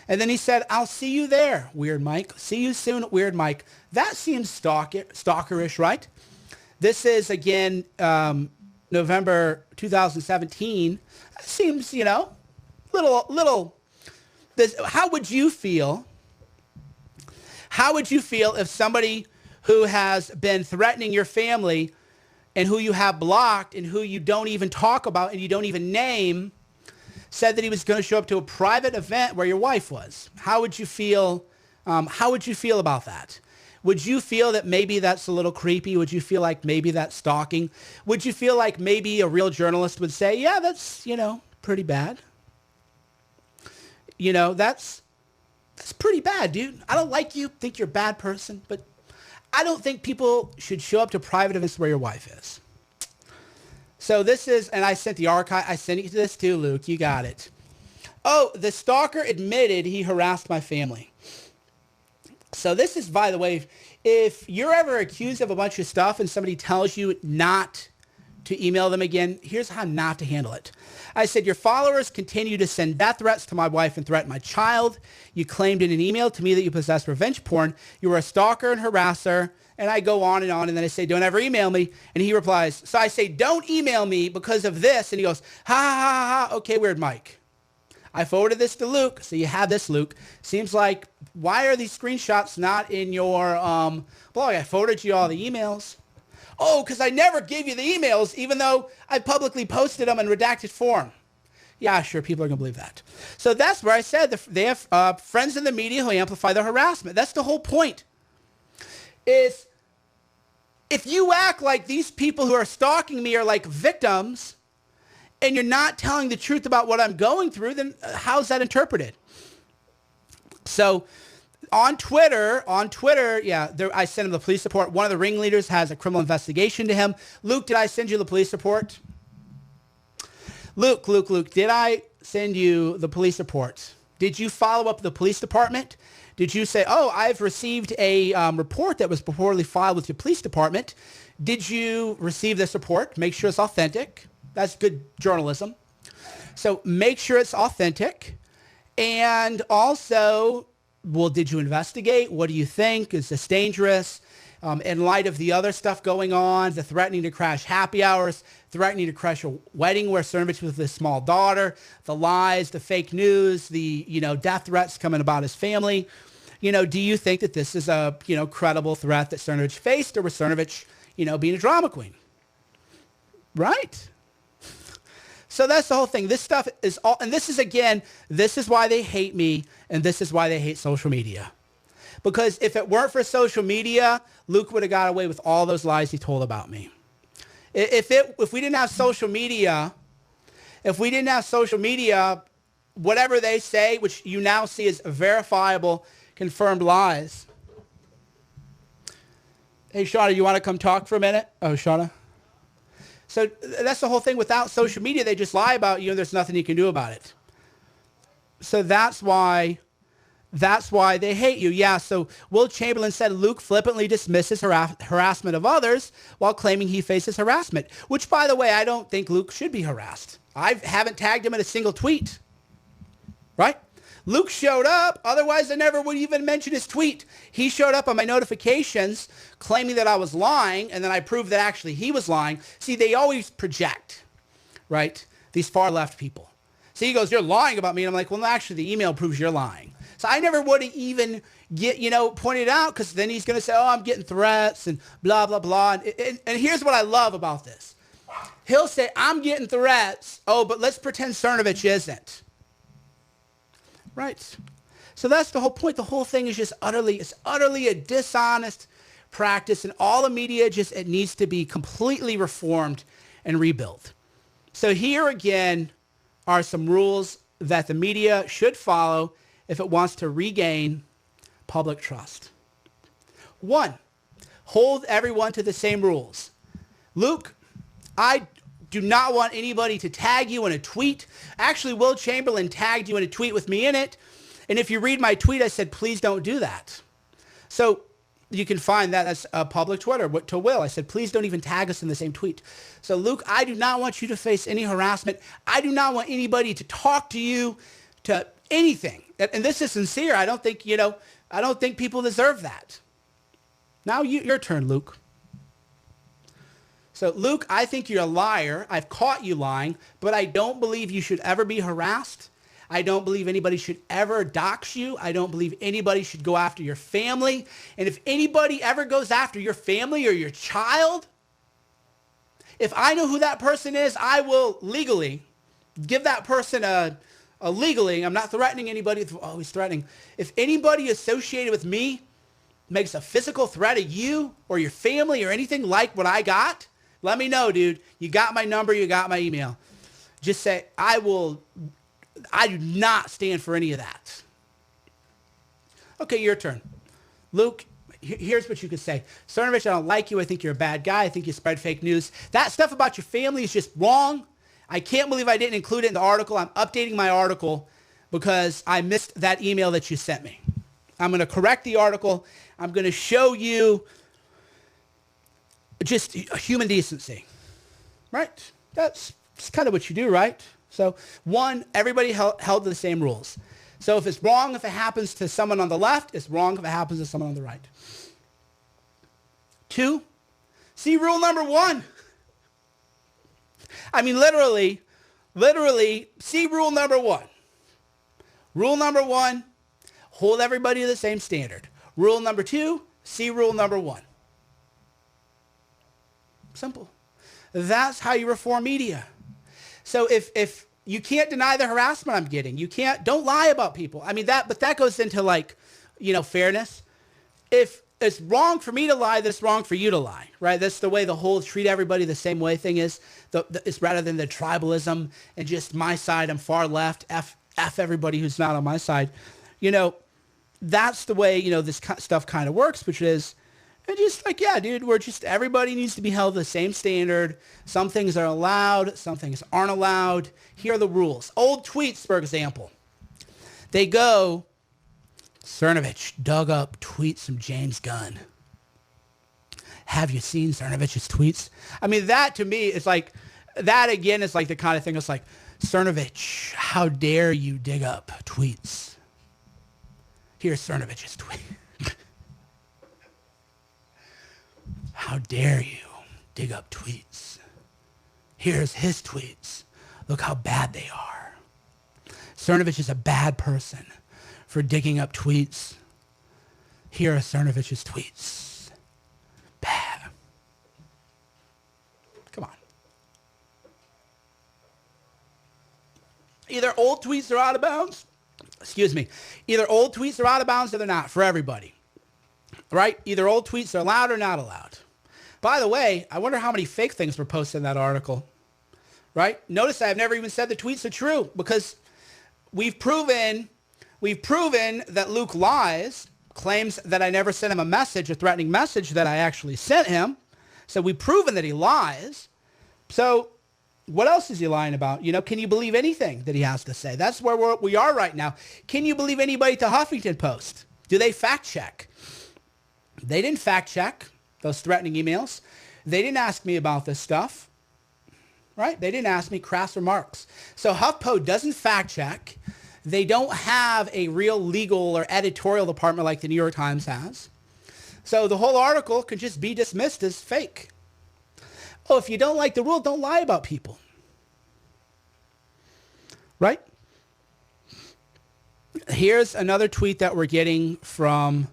And then he said, I'll see you there, Weird Mike. See you soon, Weird Mike. That seems stalkerish, right? This is, again, November 2017. That seems, little. How would you feel? How would you feel if somebody who has been threatening your family and who you have blocked and who you don't even talk about and you don't even name said that he was going to show up to a private event where your wife was? How would you feel? How would you feel about that? Would you feel that maybe that's a little creepy? Would you feel like maybe that's stalking? Would you feel like maybe a real journalist would say, yeah, that's, pretty bad? That's pretty bad, dude. I don't like you, think you're a bad person, but I don't think people should show up to private events where your wife is. So this is, and I sent the archive, I sent you this too, Luke, you got it. Oh, the stalker admitted he harassed my family. So this is, by the way, if you're ever accused of a bunch of stuff and somebody tells you not to email them again, here's how not to handle it. I said, your followers continue to send death threats to my wife and threaten my child. You claimed in an email to me that you possess revenge porn. You were a stalker and harasser. And I go on, and then I say, don't ever email me. And he replies, so I say, don't email me because of this. And he goes, ha, ha, ha, ha. Okay, Weird Mike. I forwarded this to Luke. So you have this, Luke. Seems like, why are these screenshots not in your blog? I forwarded you all the emails. Oh, because I never gave you the emails, even though I publicly posted them in redacted form. Yeah, sure, people are going to believe that. So that's where I said they have friends in the media who amplify their harassment. That's the whole point. Is if you act like these people who are stalking me are like victims and you're not telling the truth about what I'm going through, then how's that interpreted? So on Twitter, yeah, I sent him the police report. One of the ringleaders has a criminal investigation to him. Luke, did I send you the police report? Luke, did I send you the police report? Did you follow up the police department? Did you say, oh, I've received a report that was purportedly filed with your police department. Did you receive this report? Make sure it's authentic. That's good journalism. So make sure it's authentic. And also well, did you investigate? What do you think? Is this dangerous? In light of the other stuff going on, the threatening to crash happy hours, threatening to crash a wedding where Cernovich was with his small daughter, the lies, the fake news, the, death threats coming about his family. Do you think that this is a, credible threat that Cernovich faced, or was Cernovich, being a drama queen? Right? So that's the whole thing. This stuff is all, and this is why they hate me, and this is why they hate social media. Because if it weren't for social media, Luke would have got away with all those lies he told about me. If we didn't have social media, whatever they say, which you now see as verifiable, confirmed lies. Hey, Shauna, you want to come talk for a minute? Oh, Shauna. So that's the whole thing. Without social media, they just lie about you, and there's nothing you can do about it. So that's why they hate you. Yeah, so Will Chamberlain said Luke flippantly dismisses harassment of others while claiming he faces harassment, which, by the way, I don't think Luke should be harassed. I haven't tagged him in a single tweet, right? Luke showed up. Otherwise, I never would even mention his tweet. He showed up on my notifications claiming that I was lying, and then I proved that actually he was lying. See, they always project, right? These far left people. So he goes, you're lying about me. And I'm like, well, no, actually, the email proves you're lying. So I never would even get, pointed out, because then he's going to say, oh, I'm getting threats and blah, blah, blah. And here's what I love about this. He'll say, I'm getting threats. Oh, but let's pretend Cernovich isn't. Right. So that's the whole point. The whole thing is just utterly a dishonest practice, and all the media it needs to be completely reformed and rebuilt. So here again are some rules that the media should follow if it wants to regain public trust. 1, hold everyone to the same rules. Luke, I do not want anybody to tag you in a tweet. Actually, Will Chamberlain tagged you in a tweet with me in it. And if you read my tweet, I said, please don't do that. So you can find that as a public Twitter to Will. I said, please don't even tag us in the same tweet. So Luke, I do not want you to face any harassment. I do not want anybody to talk to you to anything. And this is sincere. I don't think people deserve that. Now your turn, Luke. So, Luke, I think you're a liar. I've caught you lying, but I don't believe you should ever be harassed. I don't believe anybody should ever dox you. I don't believe anybody should go after your family. And if anybody ever goes after your family or your child, if I know who that person is, I will legally give that person I'm not threatening anybody. Oh, he's threatening. If anybody associated with me makes a physical threat of you or your family or anything like what I got, let me know, dude. You got my number. You got my email. Just say, I do not stand for any of that. Okay, your turn. Luke, here's what you could say. Cernovich, I don't like you. I think you're a bad guy. I think you spread fake news. That stuff about your family is just wrong. I can't believe I didn't include it in the article. I'm updating my article because I missed that email that you sent me. I'm going to correct the article. I'm going to show you just human decency, right? That's kind of what you do, right? So 1, everybody held to the same rules. So if it's wrong if it happens to someone on the left, it's wrong if it happens to someone on the right. 2, see rule number 1. I mean, literally, see rule number 1. Rule number 1, hold everybody to the same standard. Rule number 2, see rule number 1. Simple. That's how you reform media. So if you can't deny the harassment I'm getting, don't lie about people. I mean, but that goes into fairness. If it's wrong for me to lie, then it's wrong for you to lie, right? That's the way the whole treat everybody the same way thing is. It's rather than the tribalism and just my side, I'm far left, F everybody who's not on my side. That's the way, this stuff kind of works, which is, and just like, yeah, dude, everybody needs to be held to the same standard. Some things are allowed. Some things aren't allowed. Here are the rules. Old tweets, for example. They go, Cernovich dug up tweets from James Gunn. Have you seen Cernovich's tweets? I mean, that to me is like, that again is like the kind of thing that's like, Cernovich, how dare you dig up tweets? Here's Cernovich's tweet. How dare you dig up tweets? Here's his tweets. Look how bad they are. Cernovich is a bad person for digging up tweets. Here are Cernovich's tweets. Bad. Come on. Either old tweets are out of bounds. Excuse me. Either old tweets are out of bounds or they're not for everybody. Right? Either old tweets are allowed or not allowed. By the way, I wonder how many fake things were posted in that article. Right? Notice I've never even said the tweets are true because we've proven that Luke lies, claims that I never sent him a message, a threatening message that I actually sent him. So we've proven that he lies. So what else is he lying about? You know, can you believe anything that he has to say? That's where we are right now. Can you believe anybody at the Huffington Post? Do they fact check? They didn't fact check those threatening emails. They didn't ask me about this stuff. Right? They didn't ask me crass remarks. So HuffPo doesn't fact check. They don't have a real legal or editorial department like the New York Times has. So the whole article could just be dismissed as fake. Oh, if you don't like the rule, don't lie about people. Right? Here's another tweet that we're getting from,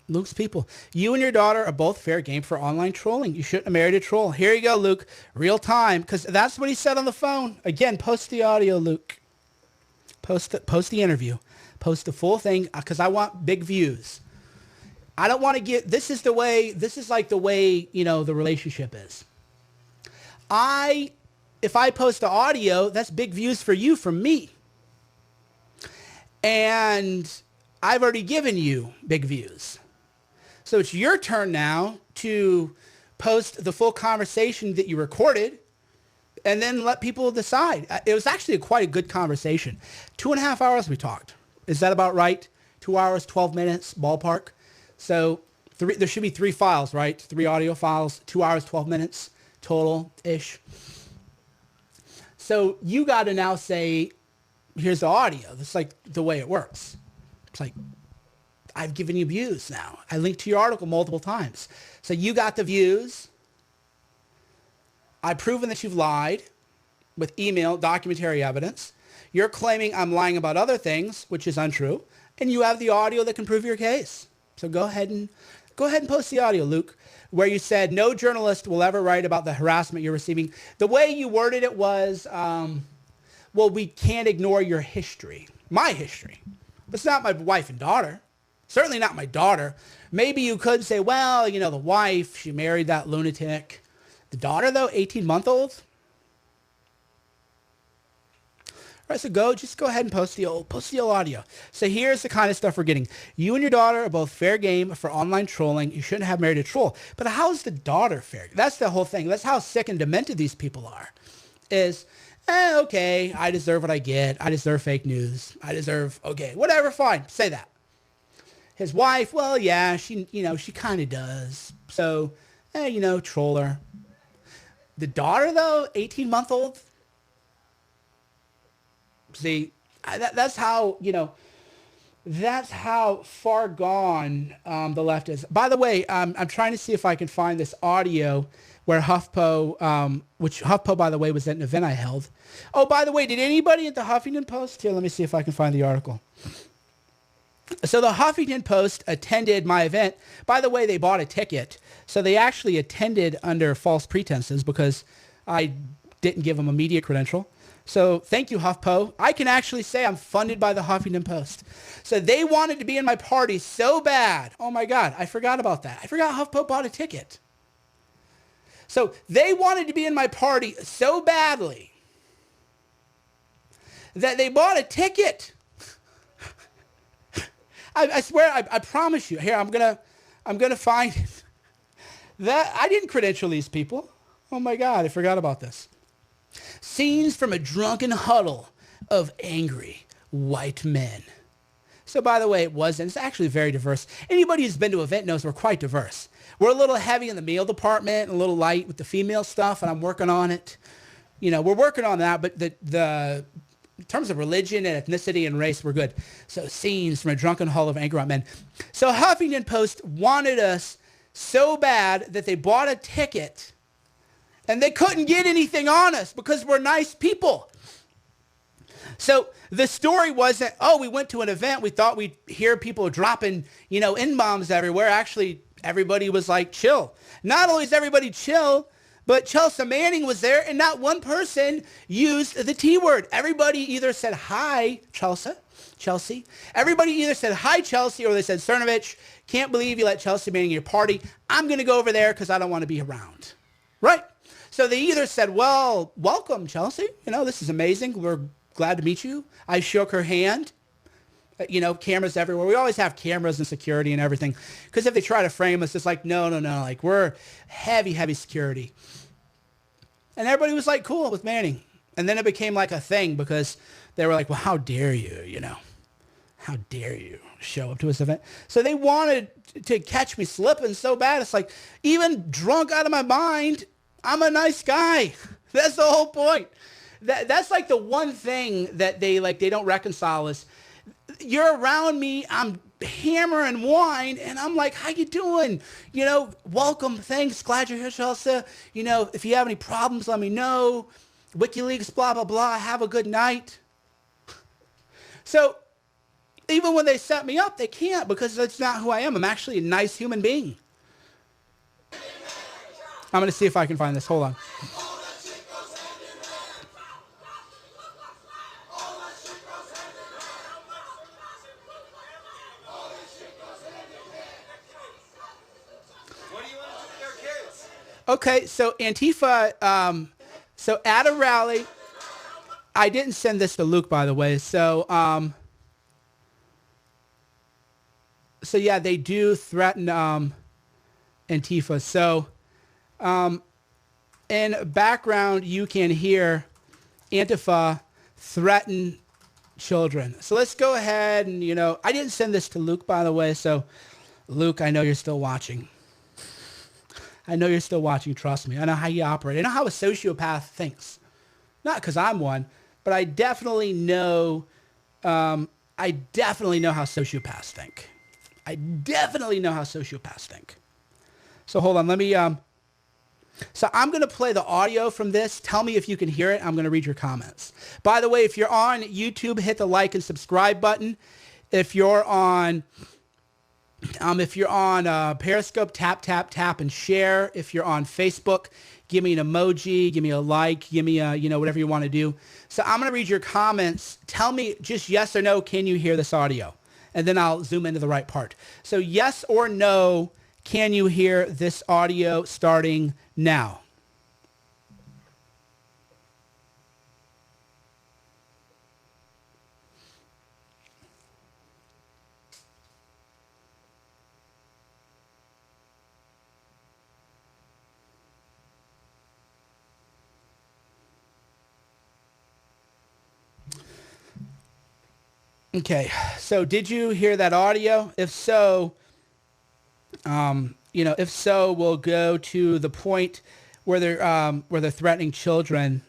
Luke's people. You and your daughter are both fair game for online trolling. You shouldn't have married a troll. Here you go, Luke. Real time, because that's what he said on the phone. Again, post the audio, Luke. Post the interview. Post the full thing, because I want big views. I don't want to get, this is like the way, the relationship is. If I post the audio, that's big views for you from me. And I've already given you big views. So it's your turn now to post the full conversation that you recorded and then let people decide. It was actually quite a good conversation. 2.5 hours we talked. Is that about right? 2 hours, 12 minutes, ballpark. So there should be 3 files, right? 3 audio files, 2 hours, 12 minutes total-ish. So you got to now say, here's the audio. That's like the way it works. It's like, I've given you views now. I linked to your article multiple times. So you got the views. I've proven that you've lied with email, documentary evidence. You're claiming I'm lying about other things, which is untrue. And you have the audio that can prove your case. So go ahead and post the audio, Luke, where you said no journalist will ever write about the harassment you're receiving. The way you worded it was, well, we can't ignore your history, my history. It's not my wife and daughter. Certainly not my daughter. Maybe you could say, well, the wife, she married that lunatic. The daughter, though, 18-month-old. All right, so just go ahead and post the old audio. So here's the kind of stuff we're getting. You and your daughter are both fair game for online trolling. You shouldn't have married a troll. But how's the daughter fair? That's the whole thing. That's how sick and demented these people are. Okay, I deserve what I get. I deserve fake news. Okay, whatever, fine. Say that. His wife, well, yeah, she kind of does. So, troll her. The daughter, though, 18-month-old. See, that's how far gone the left is. By the way, I'm trying to see if I can find this audio where HuffPo, which HuffPo, by the way, was at an event I held. Oh, by the way, did anybody at the Huffington Post? Here, let me see if I can find the article. So the Huffington Post attended my event. By the way, they bought a ticket. So they actually attended under false pretenses because I didn't give them a media credential. So thank you, HuffPo. I can actually say I'm funded by the Huffington Post. So they wanted to be in my party so bad. Oh my God, I forgot about that. I forgot HuffPo bought a ticket. So they wanted to be in my party so badly that they bought a ticket. I swear, I promise you. Here, I'm gonna find it. That I didn't credential these people. Oh my God, I forgot about this. Scenes from a drunken huddle of angry white men. So by the way, it's actually very diverse. Anybody who's been to an event knows we're quite diverse. We're a little heavy in the male department, and a little light with the female stuff, and I'm working on it. We're working on that, but in terms of religion and ethnicity and race, we're good. So scenes from a drunken hall of angry men. So Huffington Post wanted us so bad that they bought a ticket and they couldn't get anything on us because we're nice people. So the story wasn't, oh, we went to an event. We thought we'd hear people dropping, N-bombs everywhere. Actually, everybody was like chill. Not only is everybody chill, but Chelsea Manning was there, and not one person used the T word. Everybody either said, hi, Chelsea. Everybody either said, hi, Chelsea, or they said, Cernovich, can't believe you let Chelsea Manning in your party. I'm going to go over there because I don't want to be around. Right? So they either said, well, welcome, Chelsea. This is amazing. We're glad to meet you. I shook her hand. Cameras everywhere. We always have cameras and security and everything. Because if they try to frame us, it's like, no. Like, we're heavy security. And everybody was like, cool with Manning. And then it became like a thing because they were like, well, how dare you, how dare you show up to this event? So they wanted to catch me slipping so bad. It's like, even drunk out of my mind, I'm a nice guy. That's the whole point. That's like the one thing that they don't reconcile is, you're around me, I'm hammering wine, and I'm like, how you doing? Welcome, thanks, glad you're here, Chelsea. If you have any problems, let me know. WikiLeaks, blah, blah, blah, have a good night. So even when they set me up, they can't because that's not who I am. I'm actually a nice human being. I'm going to see if I can find this. Hold on. Okay, so Antifa, so at a rally, I didn't send this to Luke, by the way. So yeah, they do threaten Antifa. So in background, you can hear Antifa threaten children. So let's go ahead and, I didn't send this to Luke, by the way. So Luke, I know you're still watching. Trust me. I know how you operate. I know how a sociopath thinks. Not because I'm one, but I definitely know how sociopaths think. So hold on. Let me, so I'm going to play the audio from this. Tell me if you can hear it. I'm going to read your comments. By the way, if you're on YouTube, hit the like and subscribe button. If you're on Periscope, tap, and share. If you're on Facebook, give me an emoji, give me a like, give me a, whatever you want to do. So I'm going to read your comments. Tell me just yes or no, can you hear this audio? And then I'll zoom into the right part. So yes or no, can you hear this audio starting now? Okay, so did you hear that audio? If so, we'll go to the point where they're threatening children.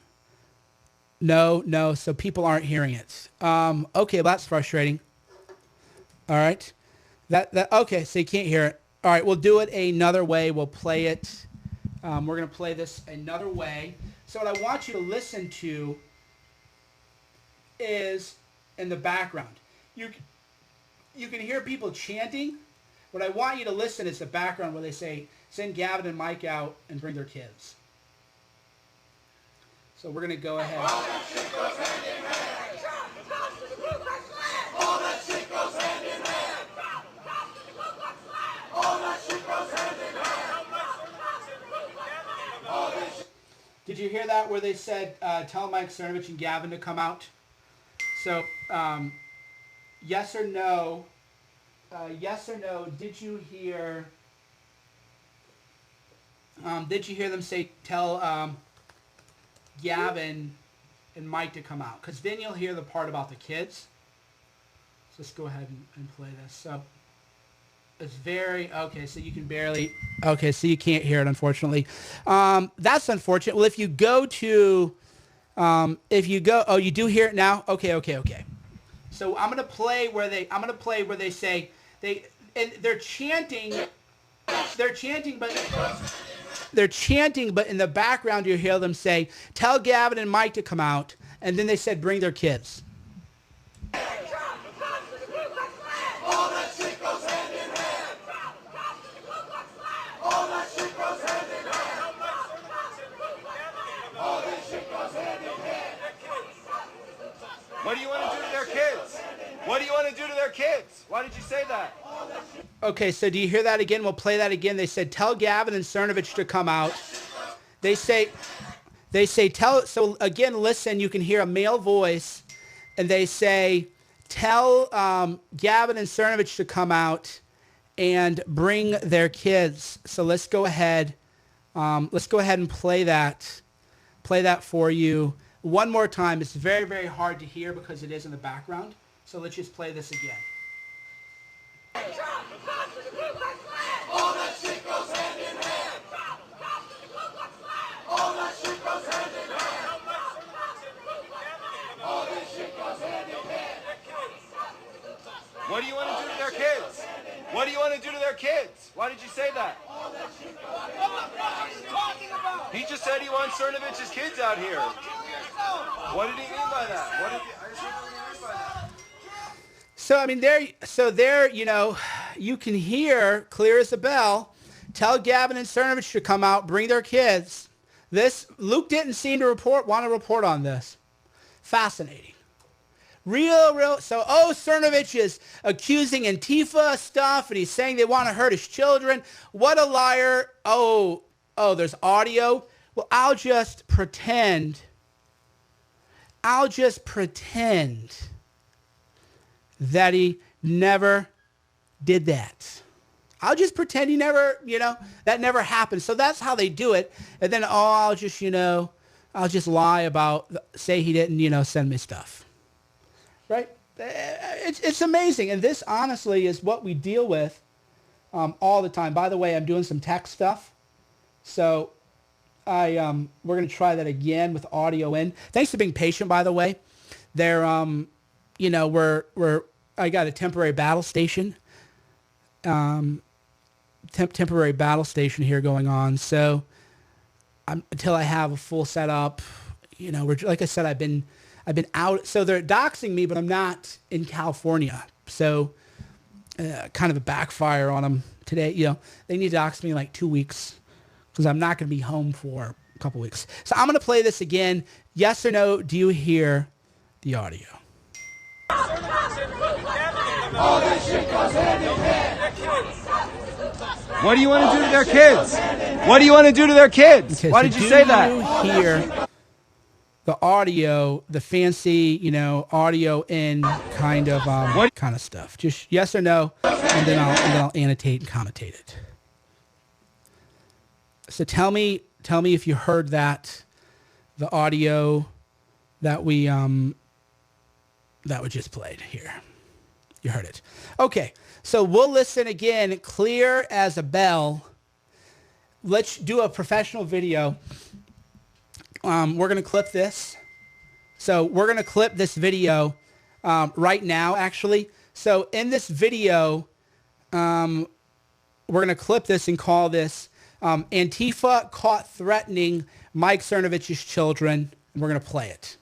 No, so people aren't hearing it. Okay, well, that's frustrating. All right, okay, so you can't hear it. All right, we'll do it another way. We'll play it. We're gonna play this another way. So what I want you to listen to is in the background. You can hear people chanting. What I want you to listen is the background where they say, send Gavin and Mike out and bring their kids. So we're going to go ahead. All that shit goes hand in hand. All that shit goes hand in hand. All that shit goes hand in hand. Did you hear that where they said, tell Mike Cernovich and Gavin to come out? So, yes or no, did you hear them say, tell Gavin and Mike to come out? Because then you'll hear the part about the kids. So let's go ahead and play this. So it's very, okay, so you can barely, okay, so you can't hear it, unfortunately. That's unfortunate. Well, if you go to If you go, oh, you do hear it now? Okay. So I'm gonna play where they say they're chanting, but in the background you hear them say, "Tell Gavin and Mike to come out," and then they said, "Bring their kids." What do you want to do to their kids? What do you want to do to their kids? Why did you say that? Okay, so do you hear that again? We'll play that again. They said, "Tell Gavin and Cernovich to come out." They say, tell, so again, listen, you can hear a male voice, and they say, "Tell Gavin and Cernovich to come out and bring their kids." So let's go ahead and play that for you one more time. It's very, very hard to hear because it is in the background. So let's just play this again. All that shit goes hand in hand. All that shit goes hand in hand. All this shit goes hand in hand. What do you want to do to their kids? What do you want to do to their kids? Why did you say that? He just said he wants Cernovich's kids out here. What did he mean by that? I just don't know what he meant by that. So, I mean, there, you know, you can hear clear as a bell, "Tell Gavin and Cernovich to come out, bring their kids." Luke didn't seem to want to report on this. Fascinating. Real. So, Cernovich is accusing Antifa stuff, and he's saying they want to hurt his children. What a liar. Oh, there's audio. Well, I'll just pretend that he never did that. I'll just pretend he never, that never happened. So that's how they do it. And then, I'll just lie about, say he didn't, send me stuff. Right? It's amazing. And this honestly is what we deal with all the time. By the way, I'm doing some tech stuff. So we're going to try that again with audio in. Thanks for being patient, by the way. They're, I got a temporary battle station. Temporary battle station here going on. So until I have a full setup, like I said, I've been out. So they're doxing me, but I'm not in California. So kind of a backfire on them today. They need to dox me in like 2 weeks because I'm not going to be home for a couple weeks. So I'm going to play this again. Yes or no, do you hear the audio? All this shit goes hand in hand. What do you want to do to their kids? What do you want to do to their kids? Okay, Why did you say that? Do you hear the audio, the fancy, audio in kind of stuff? Just yes or no, and then I'll annotate and commentate it. So tell me if you heard that, the audio that we just played here. You heard it. Okay, so we'll listen again, clear as a bell. Let's do a professional video. We're going to clip this. So we're going to clip this video right now, actually. So in this video, we're going to clip this and call this Antifa Caught Threatening Mike Cernovich's Children. We're going to play it.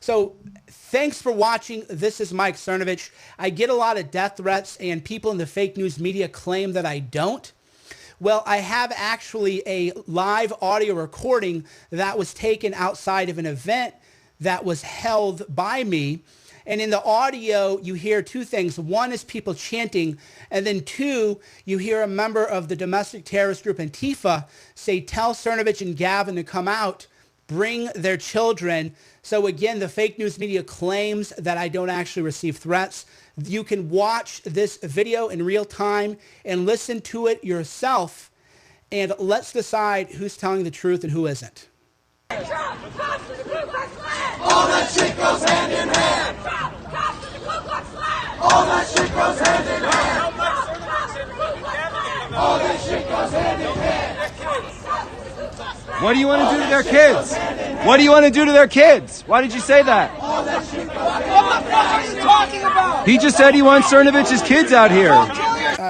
So thanks for watching. This is Mike Cernovich. I get a lot of death threats, and people in the fake news media claim that I don't. Well, I have actually a live audio recording that was taken outside of an event that was held by me. And in the audio, you hear two things. One is people chanting, and then two, you hear a member of the domestic terrorist group Antifa say, "Tell Cernovich and Gavin to come out, bring their children." So again, the fake news media claims that I don't actually receive threats. You can watch this video in real time and listen to it yourself, and let's decide who's telling the truth and who isn't. All that shit goes hand in hand. All that shit goes hand in hand. All this shit goes hand in hand. What do you want to do to their kids? What do you want to do to their kids? Why did you say that? What the fuck are you talking about? He just said he wants Cernovich's kids out here.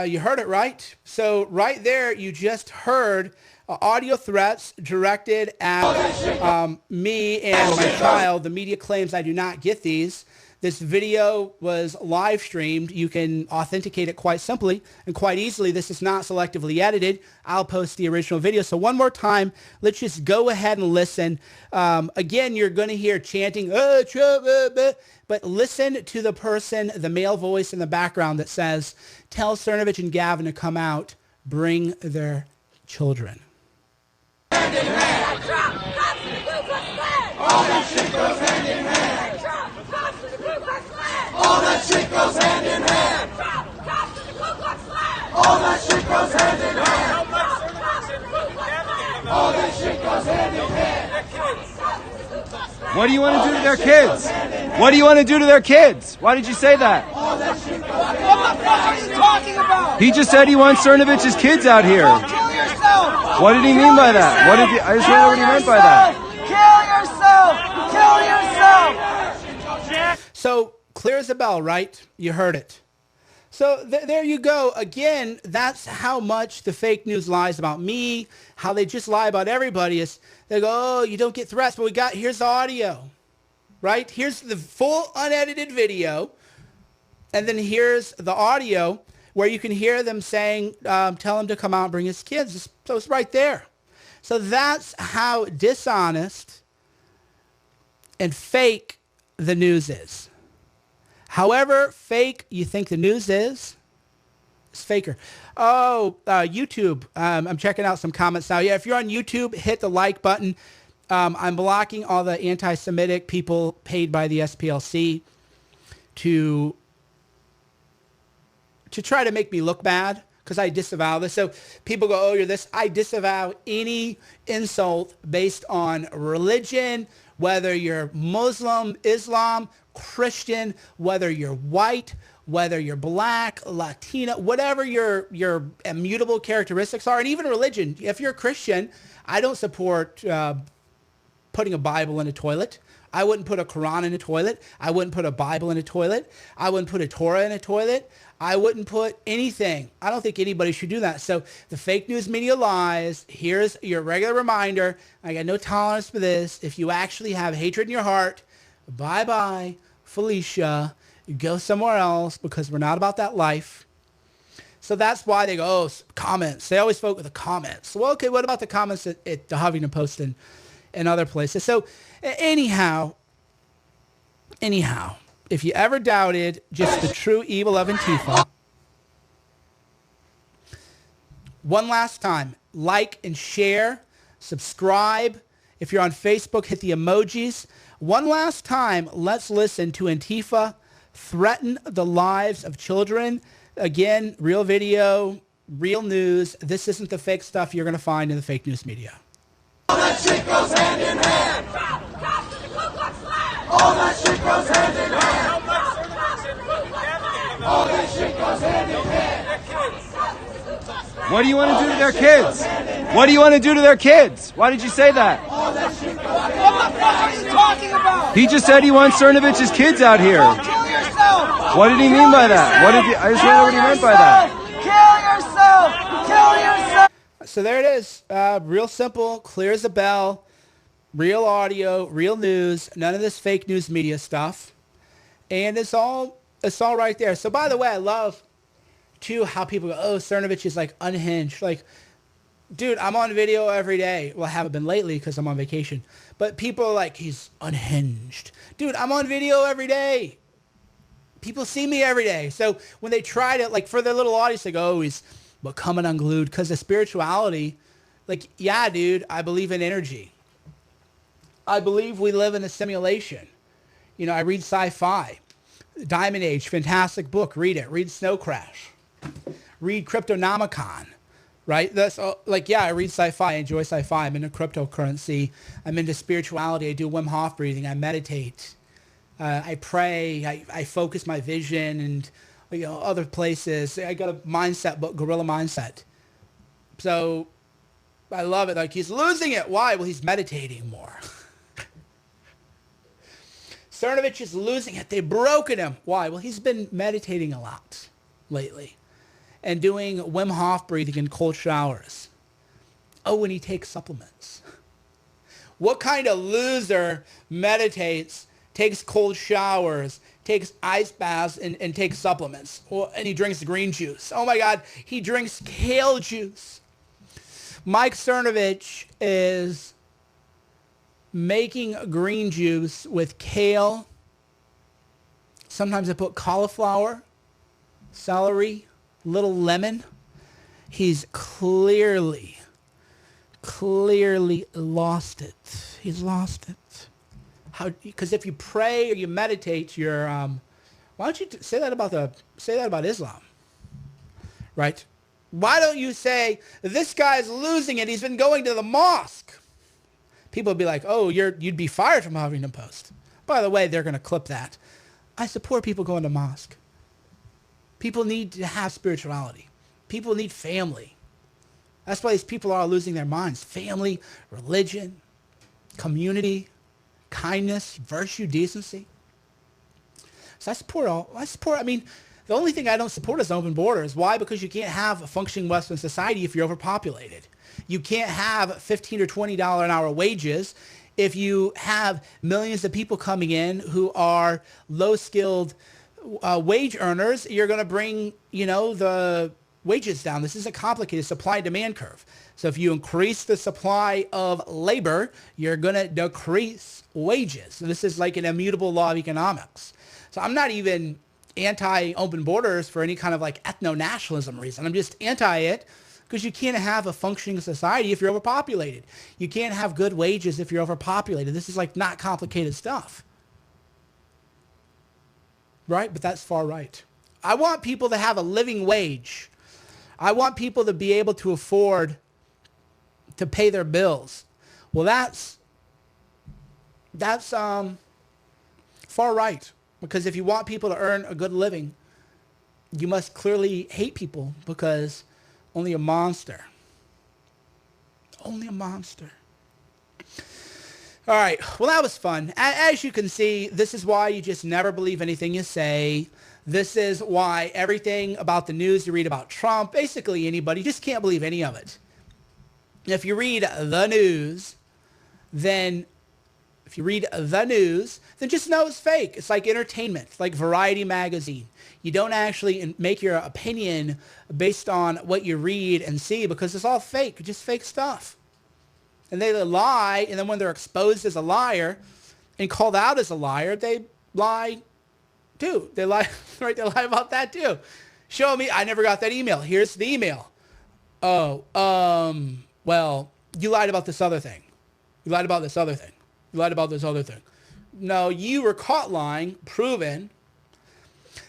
You heard it right. So right there, you just heard audio threats directed at me and my child. The media claims I do not get these. This video was live streamed. You can authenticate it quite simply and quite easily. This is not selectively edited. I'll post the original video. So one more time, let's just go ahead and listen. Again, you're going to hear chanting, but listen to the person, the male voice in the background that says, tell Cernovich and Gavin to come out, bring their children. Hand in hand. All that shit goes hand in hand. All that shit goes hand in hand. All that shit goes hand in hand. All that shit goes hand in hand. What do you want to do to their kids? What do you want to do to their kids? Why did you say that? What the fuck are you talking about? He just said he wants Cernovich's kids out here. Kill yourself. What did he mean by that? What did he, I just want to know what he meant by that. Kill yourself. Kill yourself. So clear as a bell, right? You heard it. So there you go. Again, that's how much the fake news lies about me, how they just lie about everybody. Is they go, oh, you don't get threats, but here's the audio, right? Here's the full unedited video. And then here's the audio where you can hear them saying, tell him to come out and bring his kids. So it's right there. So that's how dishonest and fake the news is. However fake you think the news is, it's faker. Oh, YouTube. I'm checking out some comments now. Yeah, if you're on YouTube, hit the like button. I'm blocking all the anti-Semitic people paid by the SPLC to try to make me look bad because I disavow this. So people go, oh, you're this. I disavow any insult based on religion, whether you're Muslim, Islam, Christian, whether you're white, whether you're black, Latina, whatever your immutable characteristics are, and even religion. If you're a Christian, I don't support putting a Bible in a toilet. I wouldn't put a Quran in a toilet. I wouldn't put a Bible in a toilet. I wouldn't put a Torah in a toilet. I wouldn't put anything. I don't think anybody should do that. So the fake news media lies. Here's your regular reminder. I got no tolerance for this. If you actually have hatred in your heart, bye-bye, Felicia. You go somewhere else because we're not about that life. So that's why they go, oh, comments. They always vote with the comments. Well, okay, what about the comments at the Huffington Post and other places? So anyhow, if you ever doubted just the true evil of Antifa, one last time, like and share, subscribe. If you're on Facebook, hit the emojis. One last time, let's listen to Antifa threaten the lives of children. Again, real video, real news. This isn't the fake stuff you're going to find in the fake news media. All that shit goes hand in hand. All that shit goes hand in hand. All that shit goes hand in hand. What do you want to do to their kids? What do you want to do to their kids? Why did you say that? All that shit goes hand in What the fuck are you talking about? He just said he wants Cernovich's kids out here. Kill yourself. What did he mean by that? What did he, I just want to know what he meant by that. Kill yourself. So there it is. Real simple, clear as a bell, real audio, real news, none of this fake news media stuff. And it's all right there. So by the way, I love too how people go, oh, Cernovich is like unhinged. Like, dude, I'm on video every day. Well, I haven't been lately because I'm on vacation. But people are like, he's unhinged. Dude, I'm on video every day. People see me every day. So when they try to, like, for their little audience, they go, oh, he's becoming unglued. Because of spirituality, like, yeah, dude, I believe in energy. I believe we live in a simulation. You know, I read sci-fi. Diamond Age, fantastic book. Read it. Read Snow Crash. Read Cryptonomicon. Right? That's like, yeah, I read sci-fi. I enjoy sci-fi. I'm into cryptocurrency. I'm into spirituality. I do Wim Hof breathing. I meditate. I pray. I focus my vision and, you know, other places. I got a mindset book, Gorilla Mindset. So I love it. Like, he's losing it. Why? Well, he's meditating more. Cernovich is losing it. They've broken him. Why? Well, he's been meditating a lot lately and doing Wim Hof breathing in cold showers. Oh, and he takes supplements. What kind of loser meditates, takes cold showers, takes ice baths, and takes supplements? Well, and he drinks green juice. Oh my God, he drinks kale juice. Mike Cernovich is making green juice with kale. Sometimes I put cauliflower, celery, little lemon. He's clearly lost it. He's lost it. How? Because if you pray or you meditate, you're. Why don't you say that about Islam? Right? Why don't you say this guy's losing it? He's been going to the mosque. People would be like, "Oh, you'd be fired from Huffington Post." By the way, they're going to clip that. I support people going to mosque. People need to have spirituality. People need family. That's why these people are losing their minds. Family, religion, community, kindness, virtue, decency. So I mean, the only thing I don't support is open borders. Why? Because you can't have a functioning Western society if you're overpopulated. You can't have $15 or $20 an hour wages if you have millions of people coming in who are low-skilled wage earners. You're going to bring, the wages down. This is a complicated supply and demand curve. So if you increase the supply of labor, you're going to decrease wages. So this is like an immutable law of economics. So I'm not even anti-open borders for any kind of like ethno-nationalism reason. I'm just anti it because you can't have a functioning society if you're overpopulated. You can't have good wages if you're overpopulated. This is like not complicated stuff. Right? But that's far right. I want people to have a living wage. I want people to be able to afford to pay their bills. Well, that's far right. Because if you want people to earn a good living, you must clearly hate people because only a monster. Only a monster. All right. Well, that was fun. As you can see, this is why you just never believe anything you say. This is why everything about the news you read about Trump, basically anybody, you just can't believe any of it. If you read the news, then just know it's fake. It's like entertainment, like Variety magazine. You don't actually make your opinion based on what you read and see because it's all fake, just fake stuff. And they lie, and then when they're exposed as a liar and called out as a liar, they lie too. They lie, right? They lie about that too. Show me, I never got that email. Here's the email. Oh, well, you lied about this other thing. You lied about this other thing. You lied about this other thing. No, you were caught lying, proven.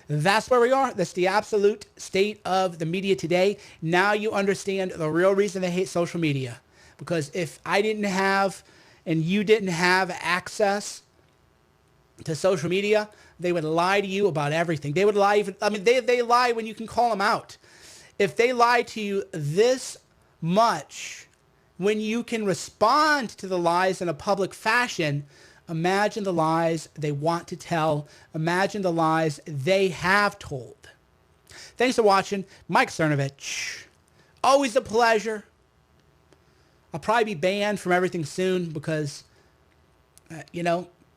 That's where we are. That's the absolute state of the media today. Now you understand the real reason they hate social media. Because if I didn't have and you didn't have access to social media, they would lie to you about everything. They would lie they lie when you can call them out. If they lie to you this much, when you can respond to the lies in a public fashion, imagine the lies they want to tell. Imagine the lies they have told. Thanks for watching. Mike Cernovich. Always a pleasure. I'll probably be banned from everything soon because,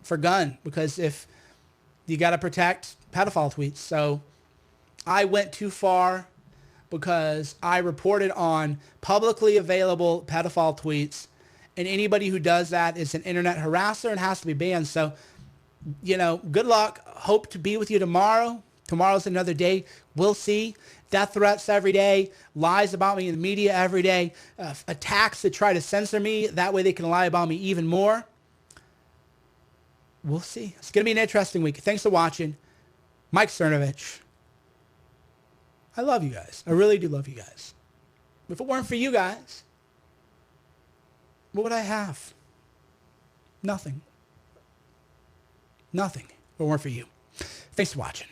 for gun. Because if you got to protect pedophile tweets. So I went too far because I reported on publicly available pedophile tweets. And anybody who does that is an internet harasser and has to be banned. So, good luck. Hope to be with you tomorrow. Tomorrow's another day. We'll see. Death threats every day. Lies about me in the media every day. Attacks that try to censor me. That way they can lie about me even more. We'll see. It's going to be an interesting week. Thanks for watching. Mike Cernovich. I love you guys. I really do love you guys. If it weren't for you guys, what would I have? Nothing. Nothing. If it weren't for you. Thanks for watching.